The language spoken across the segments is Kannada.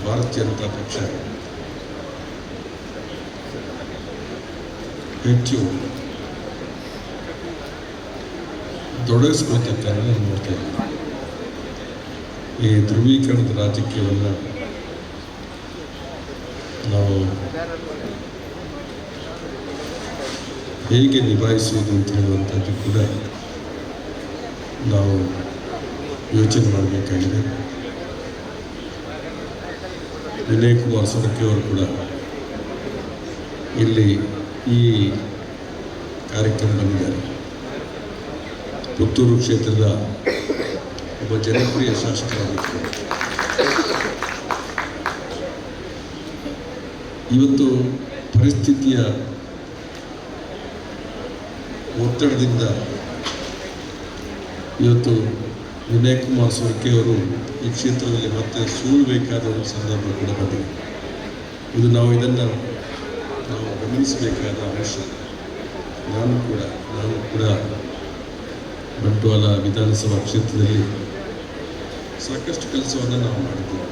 ಭಾರತೀಯ ಜನತಾ ಪಕ್ಷ ಹೆಚ್ಚು ತೊಡಗಿಸ್ಕೊಳ್ತಕ್ಕಂಥ ನೋಡ್ತಾ ಇದ್ದೀವಿ. ಈ ಧ್ರುವೀಕರಣದ ರಾಜಕೀಯವನ್ನು ನಾವು ಹೇಗೆ ನಿಭಾಯಿಸುವುದು ಅಂತ ಹೇಳುವಂಥದ್ದು ಕೂಡ ನಾವು ಯೋಚನೆ ಮಾಡಬೇಕಾಗಿದೆ. ವಿನಯ್ ಕುಮಾರ್ ಸೊರಕೆ ಅವರು ಕೂಡ ಇಲ್ಲಿ ಈ ಕಾರ್ಯಕ್ರಮ ಬಂದಿದ್ದಾರೆ. ಪುತ್ತೂರು ಕ್ಷೇತ್ರದ ಒಬ್ಬ ಜನಪ್ರಿಯ ಶಾಸಕರಾಗಿದ್ದಾರೆ. ಇವತ್ತು ಪರಿಸ್ಥಿತಿಯ ಒತ್ತಡದಿಂದ ಇವತ್ತು ವಿನಯ್ ಕುಮಾರ್ ಸೊರಕೆ ಅವರು ಈ ಕ್ಷೇತ್ರದಲ್ಲಿ ಮತ್ತೆ ಸೋಲಬೇಕಾದ ಒಂದು ಸಂದರ್ಭ ಕೂಡ ಬಂದಿದೆ. ನಾವು ಇದನ್ನು ಗಮನಿಸಬೇಕಾದ ಅವಶ್ಯಕ. ನಾನು ಕೂಡ ಬಂಟ್ವಾಳ ವಿಧಾನಸಭಾ ಕ್ಷೇತ್ರದಲ್ಲಿ ಸಾಕಷ್ಟು ಕೆಲಸವನ್ನು ನಾವು ಮಾಡಿದ್ದೇವೆ.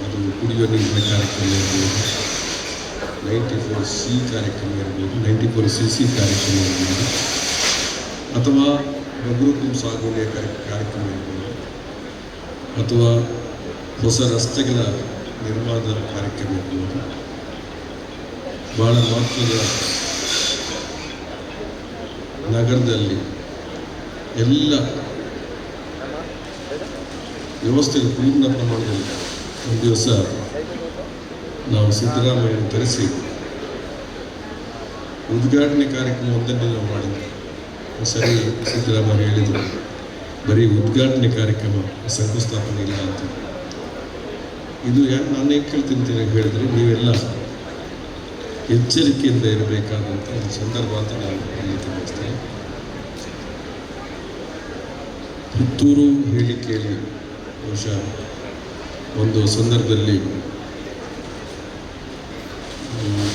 ಅದು ಕುಡಿಯುವ ನೀರಿನ ಕಾರ್ಯಕ್ರಮ ಇರ್ಬೋದು, 94C ಕಾರ್ಯಕ್ರಮ ಇರ್ಬೋದು, 94CC ಕಾರ್ಯಕ್ರಮ ಇರ್ಬೋದು, ಅಥವಾ ಬಗರುಕುಂ ಸಾಗುವಳಿಯ ಕಾರ್ಯಕ್ರಮ ಇರ್ಬೋದು, ಅಥವಾ ಹೊಸ ರಸ್ತೆಗಳ ನಿರ್ಮಾಣದ ಕಾರ್ಯಕ್ರಮ ಇರ್ಬೋದು. ಭಾಳ ಮಹತ್ವದ ನಗರದಲ್ಲಿ ಎಲ್ಲ ವ್ಯವಸ್ಥೆಗಳು ಪೂರ್ಣ ಪ್ರಮಾಣದಲ್ಲಿ ಒಂದು ದಿವಸ ನಾವು ಸಿದ್ದರಾಮಯ್ಯ ತರಿಸಿ ಉದ್ಘಾಟನೆ ಕಾರ್ಯಕ್ರಮವೊಂದನ್ನು ನಾವು ಮಾಡಿದ್ವಿ. ಸರಿ, ಸಿದ್ದರಾಮಯ್ಯ ಹೇಳಿದರು, ಬರೀ ಉದ್ಘಾಟನೆ ಕಾರ್ಯಕ್ರಮ, ಶಂಕುಸ್ಥಾಪನೆ ಇಲ್ಲ ಅಂತ. ಇದು ಯಾಕೆ ನಾನೇ ಕೇಳ್ತಿಂತೀನಿ ಹೇಳಿದರೆ, ನೀವೆಲ್ಲ ಎಚ್ಚರಿಕೆಯಿಂದ ಇರಬೇಕಾದಂಥ ಒಂದು ಸಂದರ್ಭ ಅಂತ ನಾನು ಹೇಳಲಿಕ್ಕೆ ಬಯಸ್ತೇನೆ. ಪುತ್ತೂರು ಹೇಳಿಕೆಯಲ್ಲಿ ಬಹುಶಃ ಒಂದು ಸಂದರ್ಭದಲ್ಲಿ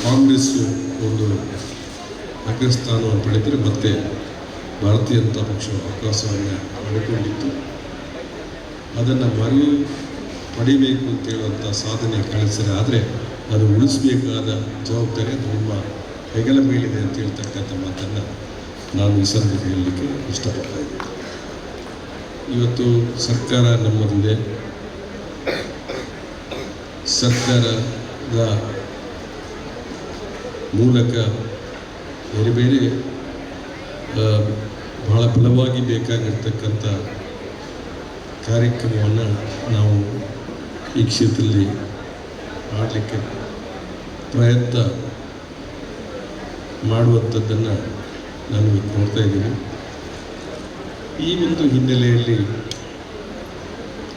ಕಾಂಗ್ರೆಸ್ಸು ಒಂದು ಅಗ್ರಸ್ಥಾನವನ್ನು ಪಡೆದರೆ ಮತ್ತೆ ಭಾರತೀಯ ಜನತಾ ಪಕ್ಷ ಅವಕಾಶವನ್ನು ಪಡೆದುಕೊಂಡಿತ್ತು. ಅದನ್ನು ಪಡಿಬೇಕು ಅಂತ ಹೇಳುವಂಥ ಸಾಧನೆ ಕಳಿಸಿದರೆ, ಆದರೆ ಅದು ಉಳಿಸಬೇಕಾದ ಜವಾಬ್ದಾರಿ ಅದು ನಿಮ್ಮ ಹೆಗಲ ಮೇಲಿದೆ ಅಂತ ಹೇಳ್ತಕ್ಕಂಥ ಮಾತನ್ನು ನಾನು ಈ ಸಂದರ್ಭ ಹೇಳಲಿಕ್ಕೆ ಇಷ್ಟಪಡ್ತಾ ಇದ್ದೀನಿ. ಇವತ್ತು ಸರ್ಕಾರ ನಮ್ಮದಿದೆ. ಸರ್ಕಾರದ ಮೂಲಕ ಬೇರೆ ಬೇರೆ ಬಹಳ ಬಲವಾಗಿ ಬೇಕಾಗಿರ್ತಕ್ಕಂಥ ಕಾರ್ಯಕ್ರಮವನ್ನು ನಾವು ಈ ಕ್ಷೇತ್ರದಲ್ಲಿ ಮಾಡಲಿಕ್ಕೆ ಪ್ರಯತ್ನ ಮಾಡುವಂಥದ್ದನ್ನು ನಾನು ನೋಡ್ತಾ ಇದ್ದೀನಿ. ಈ ಒಂದು ಹಿನ್ನೆಲೆಯಲ್ಲಿ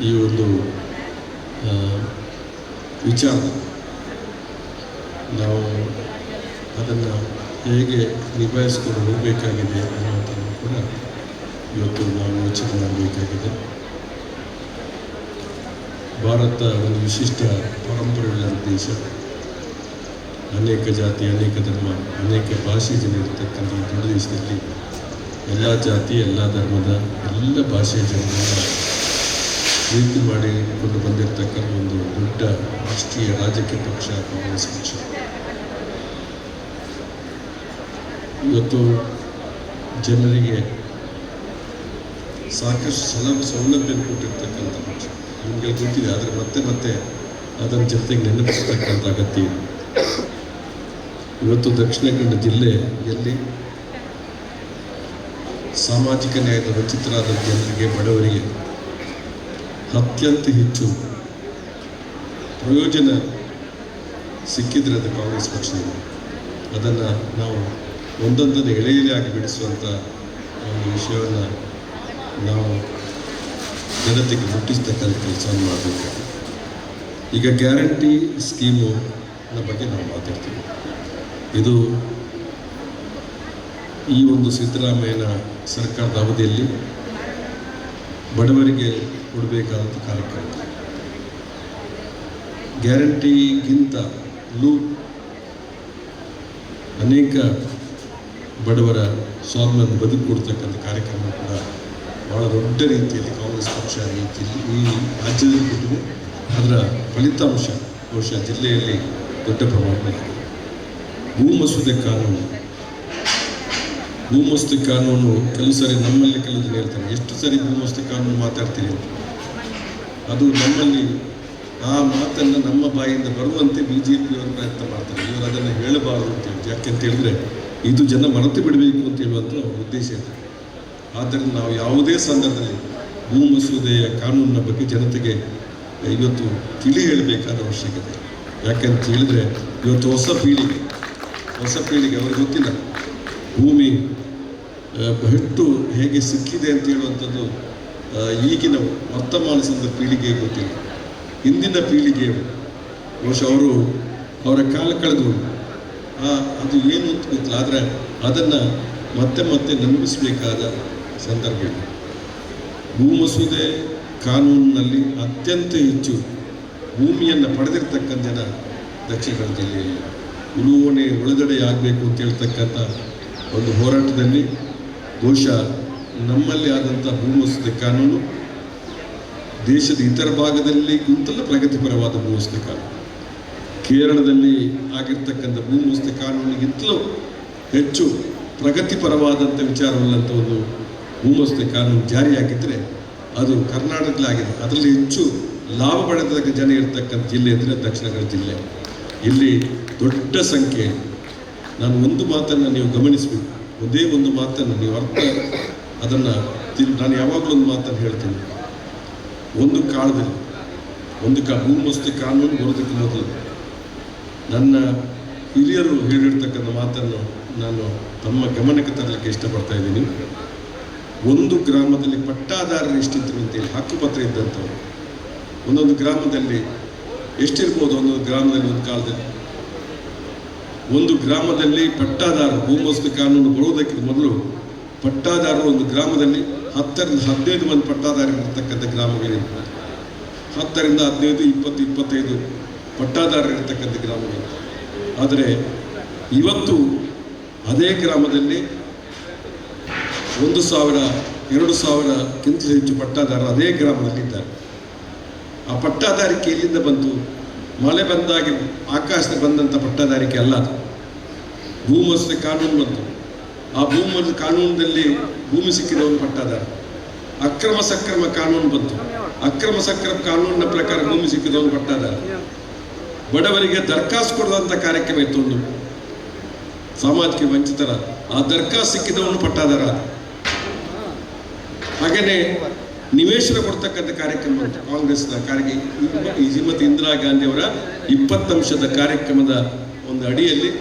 ಈ ಒಂದು ವಿಚಾರ ನಾವು ಅದನ್ನು ಹೇಗೆ ನಿಭಾಯಿಸ್ಕೊಂಡು ಹೋಗಬೇಕಾಗಿದೆ ಅನ್ನೋದನ್ನು ಕೂಡ ಇವತ್ತು ನಾವು ಯೋಚನೆ ಮಾಡಬೇಕಾಗಿದೆ. ಭಾರತ ಒಂದು ವಿಶಿಷ್ಟ ಪರಂಪರೆಯುಳ್ಳ ದೇಶ. ಅನೇಕ ಜಾತಿ, ಅನೇಕ ಧರ್ಮ, ಅನೇಕ ಭಾಷೆ ಜನ ಇರತಕ್ಕಂಥ ದೊಡ್ಡ ದೇಶದಲ್ಲಿ ಎಲ್ಲ ಜಾತಿ, ಎಲ್ಲ ಧರ್ಮದ, ಎಲ್ಲ ಭಾಷೆಯ ಜನರನ್ನು ಪ್ರೀತಿ ಮಾಡಿಕೊಂಡು ಬಂದಿರತಕ್ಕಂಥ ಒಂದು ದೊಡ್ಡ ರಾಷ್ಟ್ರೀಯ ರಾಜಕೀಯ ಪಕ್ಷ ಕಾಂಗ್ರೆಸ್ ಪಕ್ಷ. ಇವತ್ತು ಜನರಿಗೆ ಸಾಕಷ್ಟು ಸೌಲಭ್ಯ ಕೊಟ್ಟಿರ್ತಕ್ಕಂಥ ಪಕ್ಷ ನಿಮಗೆ ಗೊತ್ತಿದೆ. ಆದರೆ ಮತ್ತೆ ಅದರ ಜೊತೆಗೆ ನೆನಪಿಸ್ತಕ್ಕಂಥ ಅಗತ್ಯ ಇದೆ. ಇವತ್ತು ದಕ್ಷಿಣ ಕನ್ನಡ ಜಿಲ್ಲೆಯಲ್ಲಿ ಸಾಮಾಜಿಕ ನ್ಯಾಯದ ವಂಚಿತರಾದ ಜನರಿಗೆ, ಬಡವರಿಗೆ ಅತ್ಯಂತ ಹೆಚ್ಚು ಪ್ರಯೋಜನ ಸಿಕ್ಕಿದ್ರೆ ಅದು ಕಾಂಗ್ರೆಸ್ ಪಕ್ಷದಿಂದ. ಅದನ್ನು ನಾವು ಒಂದೊಂದನ್ನು ಎಳೆಯಾಗಿ ಬಿಡಿಸುವಂಥ ಒಂದು ವಿಷಯವನ್ನು ನಾವು ಜನತೆಗೆ ಮುಟ್ಟಿಸ್ತಕ್ಕಂಥ ಕೆಲಸವನ್ನು ಮಾಡಬೇಕಾಗಿದೆ. ಈಗ ಗ್ಯಾರಂಟಿ ಸ್ಕೀಮು ಬಗ್ಗೆ ನಾವು ಮಾತಾಡ್ತೀವಿ. ಇದು ಈ ಒಂದು ಸಿದ್ದರಾಮಯ್ಯನ ಸರ್ಕಾರದ ಅವಧಿಯಲ್ಲಿ ಬಡವರಿಗೆ ಕೊಡಬೇಕಾದಂಥ ಕಾರ್ಯಕ್ರಮ. ಗ್ಯಾರಂಟಿಗಿಂತಲೂ ಅನೇಕ ಬಡವರ ಸ್ವಾವಲಂಬನೆ ಬದುಕು ಕೊಡ್ತಕ್ಕಂಥ ಕಾರ್ಯಕ್ರಮ ಕೂಡ ಭಾಳ ದೊಡ್ಡ ರೀತಿಯಲ್ಲಿ ಕಾಂಗ್ರೆಸ್ ಪಕ್ಷ ಈ ರಾಜ್ಯದಲ್ಲಿ ಕೊಟ್ಟಿದೆ. ಅದರ ಫಲಿತಾಂಶ ಬಹುಶಃ ಜಿಲ್ಲೆಯಲ್ಲಿ ದೊಡ್ಡ ಪ್ರಮಾಣದಲ್ಲಿ ಭೂ ಮಸೂದೆ ಕಾನೂನು ಕೆಲವು ಸರಿ ನಮ್ಮಲ್ಲಿ ಕೆಲವು ಜನ ಹೇಳ್ತಾರೆ, ಎಷ್ಟು ಸರಿ ಭೂ ಮಸೂದೆ ಕಾನೂನು ಮಾತಾಡ್ತೀರಿ ಅಂತ. ಅದು ನಮ್ಮಲ್ಲಿ ಆ ಮಾತನ್ನು ನಮ್ಮ ಬಾಯಿಂದ ಬರುವಂತೆ BJPಯವರು ಪ್ರಯತ್ನ ಮಾಡ್ತಾರೆ. ಇವರು ಅದನ್ನು ಹೇಳಬಾರದು ಅಂತೇಳಿ, ಯಾಕೆಂತ ಹೇಳಿದ್ರೆ ಇದು ಜನ ಮರೆತು ಬಿಡಬೇಕು ಅಂತ ಹೇಳುವಂಥ ಉದ್ದೇಶ ಇದೆ. ಆದ್ದರಿಂದ ನಾವು ಯಾವುದೇ ಸಂದರ್ಭದಲ್ಲಿ ಭೂ ಮಸೂದೆಯ ಕಾನೂನಿನ ಬಗ್ಗೆ ಜನತೆಗೆ ಇವತ್ತು ತಿಳಿ ಹೇಳಬೇಕಾದ ಅವಶ್ಯಕತೆ. ಯಾಕೆಂತ ಹೇಳಿದ್ರೆ ಇವತ್ತು ಹೊಸ ಪೀಳಿಗೆ ಅವ್ರಿಗೆ ಗೊತ್ತಿಲ್ಲ ಭೂಮಿ ಹೆಚ್ಚು ಹೇಗೆ ಸಿಕ್ಕಿದೆ ಅಂತ ಹೇಳುವಂಥದ್ದು ಈಗಿನ ವರ್ತಮಾನ ಪೀಳಿಗೆಗೆ ಗೊತ್ತಿಲ್ಲ. ಹಿಂದಿನ ಪೀಳಿಗೆಯವರು ಬಹುಶಃ ಅವರ ಕಾಲ ಕಳೆದು ಅದು ಏನು ಅಂತ ಗೊತ್ತಿಲ್ಲ. ಆದರೆ ಅದನ್ನು ಮತ್ತೆ ನಂಬಿಸಬೇಕಾದ ಸಂದರ್ಭ ಇದೆ. ಭೂ ಮಸೂದೆ ಕಾನೂನಿನಲ್ಲಿ ಅತ್ಯಂತ ಹೆಚ್ಚು ಭೂಮಿಯನ್ನು ಪಡೆದಿರ್ತಕ್ಕಂಥ ಜನ ದಕ್ಷಿಣ ಕನ್ನಡ ಜಿಲ್ಲೆಯಲ್ಲಿ ಉಳುವಣೆ ಆಗಬೇಕು ಅಂತ ಹೇಳ್ತಕ್ಕಂಥ ಒಂದು ಹೋರಾಟದಲ್ಲಿ ಬಹುಶಃ ನಮ್ಮಲ್ಲಿ ಆದಂಥ ಭೂ ಮಸೂದೆ ಕಾನೂನು ದೇಶದ ಇತರ ಭಾಗದಲ್ಲಿ ಇಂತಲೂ ಪ್ರಗತಿಪರವಾದ ಭೂ ಮಸೂದೆ ಕಾನೂನು. ಕೇರಳದಲ್ಲಿ ಆಗಿರ್ತಕ್ಕಂಥ ಭೂ ಮಸೂದೆ ಕಾನೂನಿಗಿಂತಲೂ ಹೆಚ್ಚು ಪ್ರಗತಿಪರವಾದಂಥ ವಿಚಾರವುಳ್ಳಂಥ ಒಂದು ಭೂ ಮಸೂದೆ ಕಾನೂನು ಜಾರಿಯಾಗಿದ್ದರೆ ಅದು ಕರ್ನಾಟಕದಲ್ಲಿ ಆಗಿದೆ. ಅದರಲ್ಲಿ ಹೆಚ್ಚು ಲಾಭ ಪಡೆದ ಜನ ಇರತಕ್ಕಂಥ ಜಿಲ್ಲೆ ಅಂದರೆ ದಕ್ಷಿಣ ಕನ್ನಡ ಜಿಲ್ಲೆ. ಇಲ್ಲಿ ದೊಡ್ಡ ಸಂಖ್ಯೆ. ನಾನು ಒಂದು ಮಾತನ್ನು ನೀವು ಗಮನಿಸಬೇಕು, ಒಂದೇ ಒಂದು ಮಾತನ್ನು ನೀವು ಅದನ್ನು ನಾನು ಯಾವಾಗಲೂ ಒಂದು ಮಾತನ್ನು ಹೇಳ್ತೀನಿ. ಒಂದು ಕಾಲದಲ್ಲಿ ಭೂ ಮಸೂದೆ ಕಾನೂನು ಬರೋದಕ್ಕೆ ಮೊದಲು ನನ್ನ ಹಿರಿಯರು ಹೇಳಿರ್ತಕ್ಕಂಥ ಮಾತನ್ನು ನಾನು ತಮ್ಮ ಗಮನಕ್ಕೆ ತರಲಿಕ್ಕೆ ಇಷ್ಟಪಡ್ತಾ ಇದ್ದೀನಿ. ಒಂದು ಗ್ರಾಮದಲ್ಲಿ ಪಟ್ಟಾದಾರರು ಎಷ್ಟಿದ್ರು ಅಂತೇಳಿ ಹಕ್ಕುಪತ್ರ ಇದ್ದಂಥವ್ರು ಒಂದೊಂದು ಗ್ರಾಮದಲ್ಲಿ ಎಷ್ಟಿರ್ಬೋದು. ಒಂದೊಂದು ಗ್ರಾಮದಲ್ಲಿ ಒಂದು ಕಾಲದಲ್ಲಿ ಒಂದು ಗ್ರಾಮದಲ್ಲಿ ಪಟ್ಟಾದಾರ ಭೂ ಮಸೂದೆ ಕಾನೂನು ಬರುವುದಕ್ಕಿಂತ ಮೊದಲು ಪಟ್ಟಾದಾರರು ಒಂದು ಗ್ರಾಮದಲ್ಲಿ 10 ರಿಂದ 15 ಮಂದಿ ಪಟ್ಟಾದಾರರಿರ್ತಕ್ಕಂಥ ಗ್ರಾಮಗಳಿವೆ. 10 ರಿಂದ 15, 20, 25 ಪಟ್ಟಾದಾರರಿರ್ತಕ್ಕಂಥ ಗ್ರಾಮಗಳು. ಆದರೆ ಇವತ್ತು ಅದೇ ಗ್ರಾಮದಲ್ಲಿ 1,000, 2,000ಕ್ಕಿಂತ ಹೆಚ್ಚು ಪಟ್ಟಾದಾರರು ಅದೇ ಗ್ರಾಮದಲ್ಲಿದ್ದಾರೆ. ಆ ಪಟ್ಟಾದಾರಿಕೆ ಎಲ್ಲಿಂದ ಬಂತು? ಮಳೆ ಬಂದಾಗಿ ಆಕಾಶದ ಬಂದಂಥ ಪಟ್ಟಾದಾರಿಕೆ ಅಲ್ಲ, ಅದು ಭೂ ಮಸೂದೆ ಕಾನೂನು ಬಂತು. ಆ ಭೂ ಮಸೂದೆ ಕಾನೂನಿನಲ್ಲಿ ಭೂಮಿ ಸಿಕ್ಕಿದವನು ಪಟ್ಟಾದಾರ. ಅಕ್ರಮ ಸಕ್ರಮ ಕಾನೂನು ಬಂತು. ಅಕ್ರಮ ಸಕ್ರಮ ಕಾನೂನಿನ ಪ್ರಕಾರ ಭೂಮಿ ಸಿಕ್ಕಿದವನು ಪಟ್ಟಾದಾರ. ಬಡವರಿಗೆ ದರ್ಖಾಸ್ತು ಕೊಡುವಂಥ ಕಾರ್ಯಕ್ರಮ ಇತ್ತು ಒಂದು ಸಾಮಾಜಿಕ ವಂಚಿತರ. ಆ ದರ್ಖಾಸ್ತು ಸಿಕ್ಕಿದವನು ಪಟ್ಟಾದಾರ. ಹಾಗೆಯೇ ನಿವೇಶನ ಕೊಡ್ತಕ್ಕಂಥ ಕಾರ್ಯಕ್ರಮ ಕಾಂಗ್ರೆಸ್ನ ಶ್ರೀಮತಿ ಇಂದಿರಾ ಗಾಂಧಿ ಅವರ 20 ಅಂಶದ ಕಾರ್ಯಕ್ರಮದ ಒಂದು ಅಡಿಯಲ್ಲಿ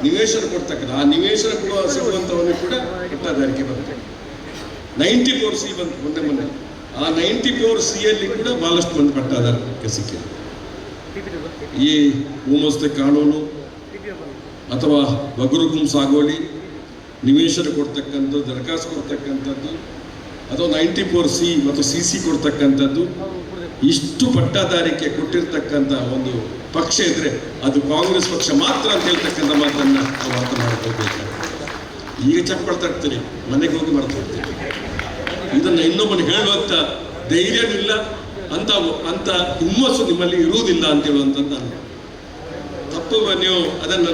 ನಿವೇಶನ ಕೊಡ್ತಕ್ಕಂಥ ಆ ನಿವೇಶನ ಸಿಗುವಂಥವನು ಕೂಡ ಪಟ್ಟಾದಾರಿಕೆ ಬರುತ್ತೆ. 94C ಬಂತು ಮೊನ್ನೆ. ಆ 94Cಯಲ್ಲಿ ಕೂಡ ಬಹಳಷ್ಟು ಮಂದಿ ಪಟ್ಟಾದಾರಕ್ಕೆ ಸಿಕ್ಕಿದೆ. ಈ ಭೂ ಮಸೂದೆ ಕಾನೂನು ಅಥವಾ ಬಗರುಗುಂ ಸಾಗೋಳಿ ನಿವೇಶನ ಕೊಡ್ತಕ್ಕಂಥದ್ದು, ದರಖಾಸ್ತು ಕೊಡ್ತಕ್ಕಂಥದ್ದು, ಅಥವಾ 94C ಮತ್ತು CC ಕೊಡ್ತಕ್ಕಂಥದ್ದು, ಇಷ್ಟು ಪಟ್ಟಾದಾರಿಕೆ ಕೊಟ್ಟಿರ್ತಕ್ಕಂಥ ಒಂದು ಪಕ್ಷ ಇದ್ರೆ ಅದು ಕಾಂಗ್ರೆಸ್ ಪಕ್ಷ ಮಾತ್ರ ಅಂತ ಹೇಳ್ತಕ್ಕಂಥ ಮಾತನ್ನು ನಾವು ಅರ್ಥ ಮಾಡ್ಕೊಳ್ಬೇಕಾಗ್ತದೆ. ಈಗ ಚಪ್ಪಳ ತಟ್ತೀರಿ, ಮನೆಗೆ ಹೋಗಿ ಮರೆತು ಹೋಗ್ತೀರಿ. ಇದನ್ನು ಇನ್ನೊಬ್ಬನಿಗೆ ಹೇಳುವಂಥ ಧೈರ್ಯವಿಲ್ಲ, ಅಂತ ಹುಮ್ಮಸ್ಸು ನಿಮ್ಮಲ್ಲಿ ಇರುವುದಿಲ್ಲ ಅಂತ ಹೇಳುವಂಥದ್ದು ನಾನು ತಪ್ಪು. ನೀವು ಅದನ್ನು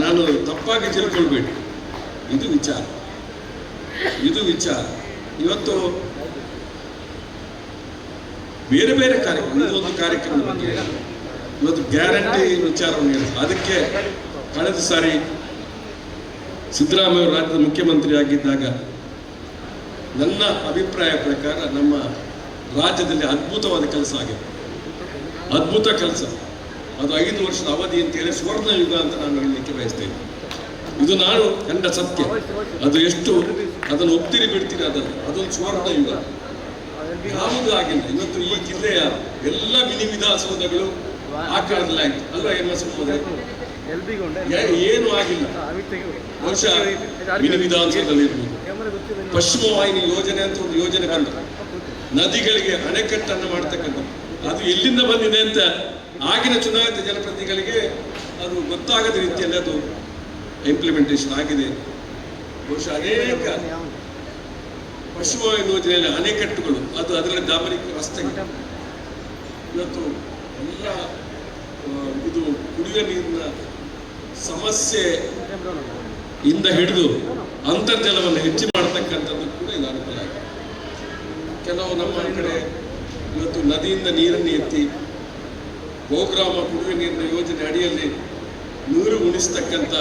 ನಾನು ತಪ್ಪಾಗಿ ತಿಳ್ಕೊಳ್ಬೇಡಿ. ಇದು ವಿಚಾರ. ಇವತ್ತು ಬೇರೆ ಬೇರೆ ಕಾರ್ಯಕ್ರಮ, ಇದೊಂದು ಕಾರ್ಯಕ್ರಮದ ಬಗ್ಗೆ ಇವತ್ತು ಗ್ಯಾರಂಟಿ ವಿಚಾರವನ್ನು ಹೇಳಿದ್ರು. ಅದಕ್ಕೆ ಕಳೆದ ಸಾರಿ ಸಿದ್ದರಾಮಯ್ಯ ರಾಜ್ಯದ ಮುಖ್ಯಮಂತ್ರಿ ಆಗಿದ್ದಾಗ ನನ್ನ ಅಭಿಪ್ರಾಯ ಪ್ರಕಾರ ನಮ್ಮ ರಾಜ್ಯದಲ್ಲಿ ಅದ್ಭುತವಾದ ಕೆಲಸ ಆಗಿದೆ. ಅದ್ಭುತ ಕೆಲಸ. ಅದು 5 ವರ್ಷದ ಅವಧಿ ಅಂತೇಳಿ ಸುವರ್ಣ ಯುಗ ಅಂತ ನಾನು ಹೇಳಲಿಕ್ಕೆ ಬಯಸ್ತೇನೆ. ಇದು ನಾನು ಕಂಡ ಸತ್ಯ. ಅದು ಎಷ್ಟು ಅದನ್ನು ಒಪ್ತಿರಿ ಬಿಡ್ತೀರಿ, ಅದೊಂದು ಸುವರ್ಣ ಯುಗ. ಯಾವುದೂ ಆಗಿಲ್ಲ. ಇವತ್ತು ಈ ಜಿಲ್ಲೆಯ ಎಲ್ಲ ಮಿನಿ ವಿಧಾನಸೌಧಗಳು ಆ ಕಾಲದಲ್ಲಿ ಆಯ್ತು ಅಲ್ವಾ? ಏನು ಆಗಿಲ್ಲ. ಬಹುಶಃ ಮಿನಿ ವಿಧಾನಸೌಧದಲ್ಲಿ ಇರ್ಬೋದು. ಪಶ್ಚಿಮ ವಾಹಿನಿ ಯೋಜನೆ ಅಂತ ಒಂದು ಯೋಜನೆ ಬಂತು, ನದಿಗಳಿಗೆ ಅಣೆಕಟ್ಟನ್ನು ಮಾಡ್ತಕ್ಕಂಥ. ಅದು ಎಲ್ಲಿಂದ ಬಂದಿದೆ ಅಂತ ಆಗಿನ ಚುನಾಯಿತ ಜನಪ್ರತಿನಿಧಿಗಳಿಗೆ ಅದು ಗೊತ್ತಾಗದ ರೀತಿಯಲ್ಲಿ ಅದು ಇಂಪ್ಲಿಮೆಂಟೇಷನ್ ಆಗಿದೆ. ಬಹುಶಃ ಪಶ್ಚಿಮ ಯೋಜನೆಯಲ್ಲಿ ಅಣೆಕಟ್ಟುಗಳು, ಅದು ಅದರಲ್ಲಿ ಡಾಂಬರೀಕರಣ ರಸ್ತೆಗಳು. ಇವತ್ತು ಎಲ್ಲ ಇದು ಕುಡಿಯುವ ನೀರಿನ ಸಮಸ್ಯೆ ಇಂದ ಹಿಡಿದು ಅಂತರ್ಜಲವನ್ನು ಹೆಚ್ಚು ಮಾಡತಕ್ಕಂಥದ್ದು ಕೂಡ ಇದು ಅನುಕೂಲ ಆಗಿದೆ. ಕೆಲವು ನಮ್ಮ ಕಡೆ ಇವತ್ತು ನದಿಯಿಂದ ನೀರನ್ನು ಎತ್ತಿ ಗೋಗ್ರಾಮ ಕುಡಿಯುವ ನೀರಿನ ಯೋಜನೆ ಅಡಿಯಲ್ಲಿ ನೀರು ಉಣಿಸ್ತಕ್ಕಂಥ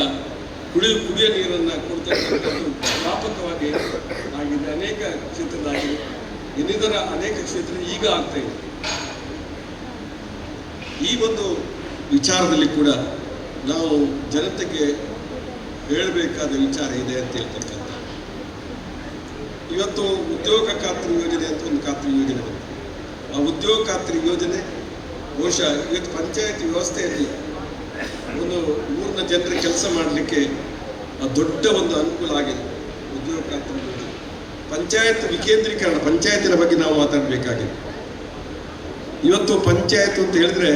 ಕುಡಿಯುವ ನೀರನ್ನು ಕೊಡ್ತಕ್ಕಂಥದ್ದು ವ್ಯಾಪಕವಾಗಿ ಆಗಿದೆ, ಅನೇಕ ಕ್ಷೇತ್ರದಾಗಿದೆ. ಇನ್ನಿತರ ಅನೇಕ ಕ್ಷೇತ್ರ ಈಗ ಆಗ್ತಾ ಇದೆ. ಈ ಒಂದು ವಿಚಾರದಲ್ಲಿ ಕೂಡ ನಾವು ಜನತೆಗೆ ಹೇಳಬೇಕಾದ ವಿಚಾರ ಇದೆ ಅಂತ ಹೇಳ್ತಕ್ಕಂಥ. ಇವತ್ತು ಉದ್ಯೋಗ ಖಾತ್ರಿ ಯೋಜನೆ ಅಂತ ಒಂದು ಖಾತ್ರಿ ಯೋಜನೆ ಬಂತು. ಆ ಉದ್ಯೋಗ ಖಾತ್ರಿ ಯೋಜನೆ ಬಹುಶಃ ಇವತ್ತು ಪಂಚಾಯತ್ ವ್ಯವಸ್ಥೆಯಲ್ಲಿ ಒಂದು ಊರಿನ ಜನರ ಕೆಲಸ ಮಾಡಲಿಕ್ಕೆ ದೊಡ್ಡ ಒಂದು ಅನುಕೂಲ ಆಗಿದೆ. ಉದ್ಯೋಗ ಖಾತ್ರಿ ಯೋಜನೆ, ಪಂಚಾಯತ್ ವಿಕೇಂದ್ರೀಕರಣ, ಪಂಚಾಯತಿನ ಬಗ್ಗೆ ನಾವು ಮಾತಾಡಬೇಕಾಗಿದೆ. ಇವತ್ತು ಪಂಚಾಯತ್ ಅಂತ ಹೇಳಿದ್ರೆ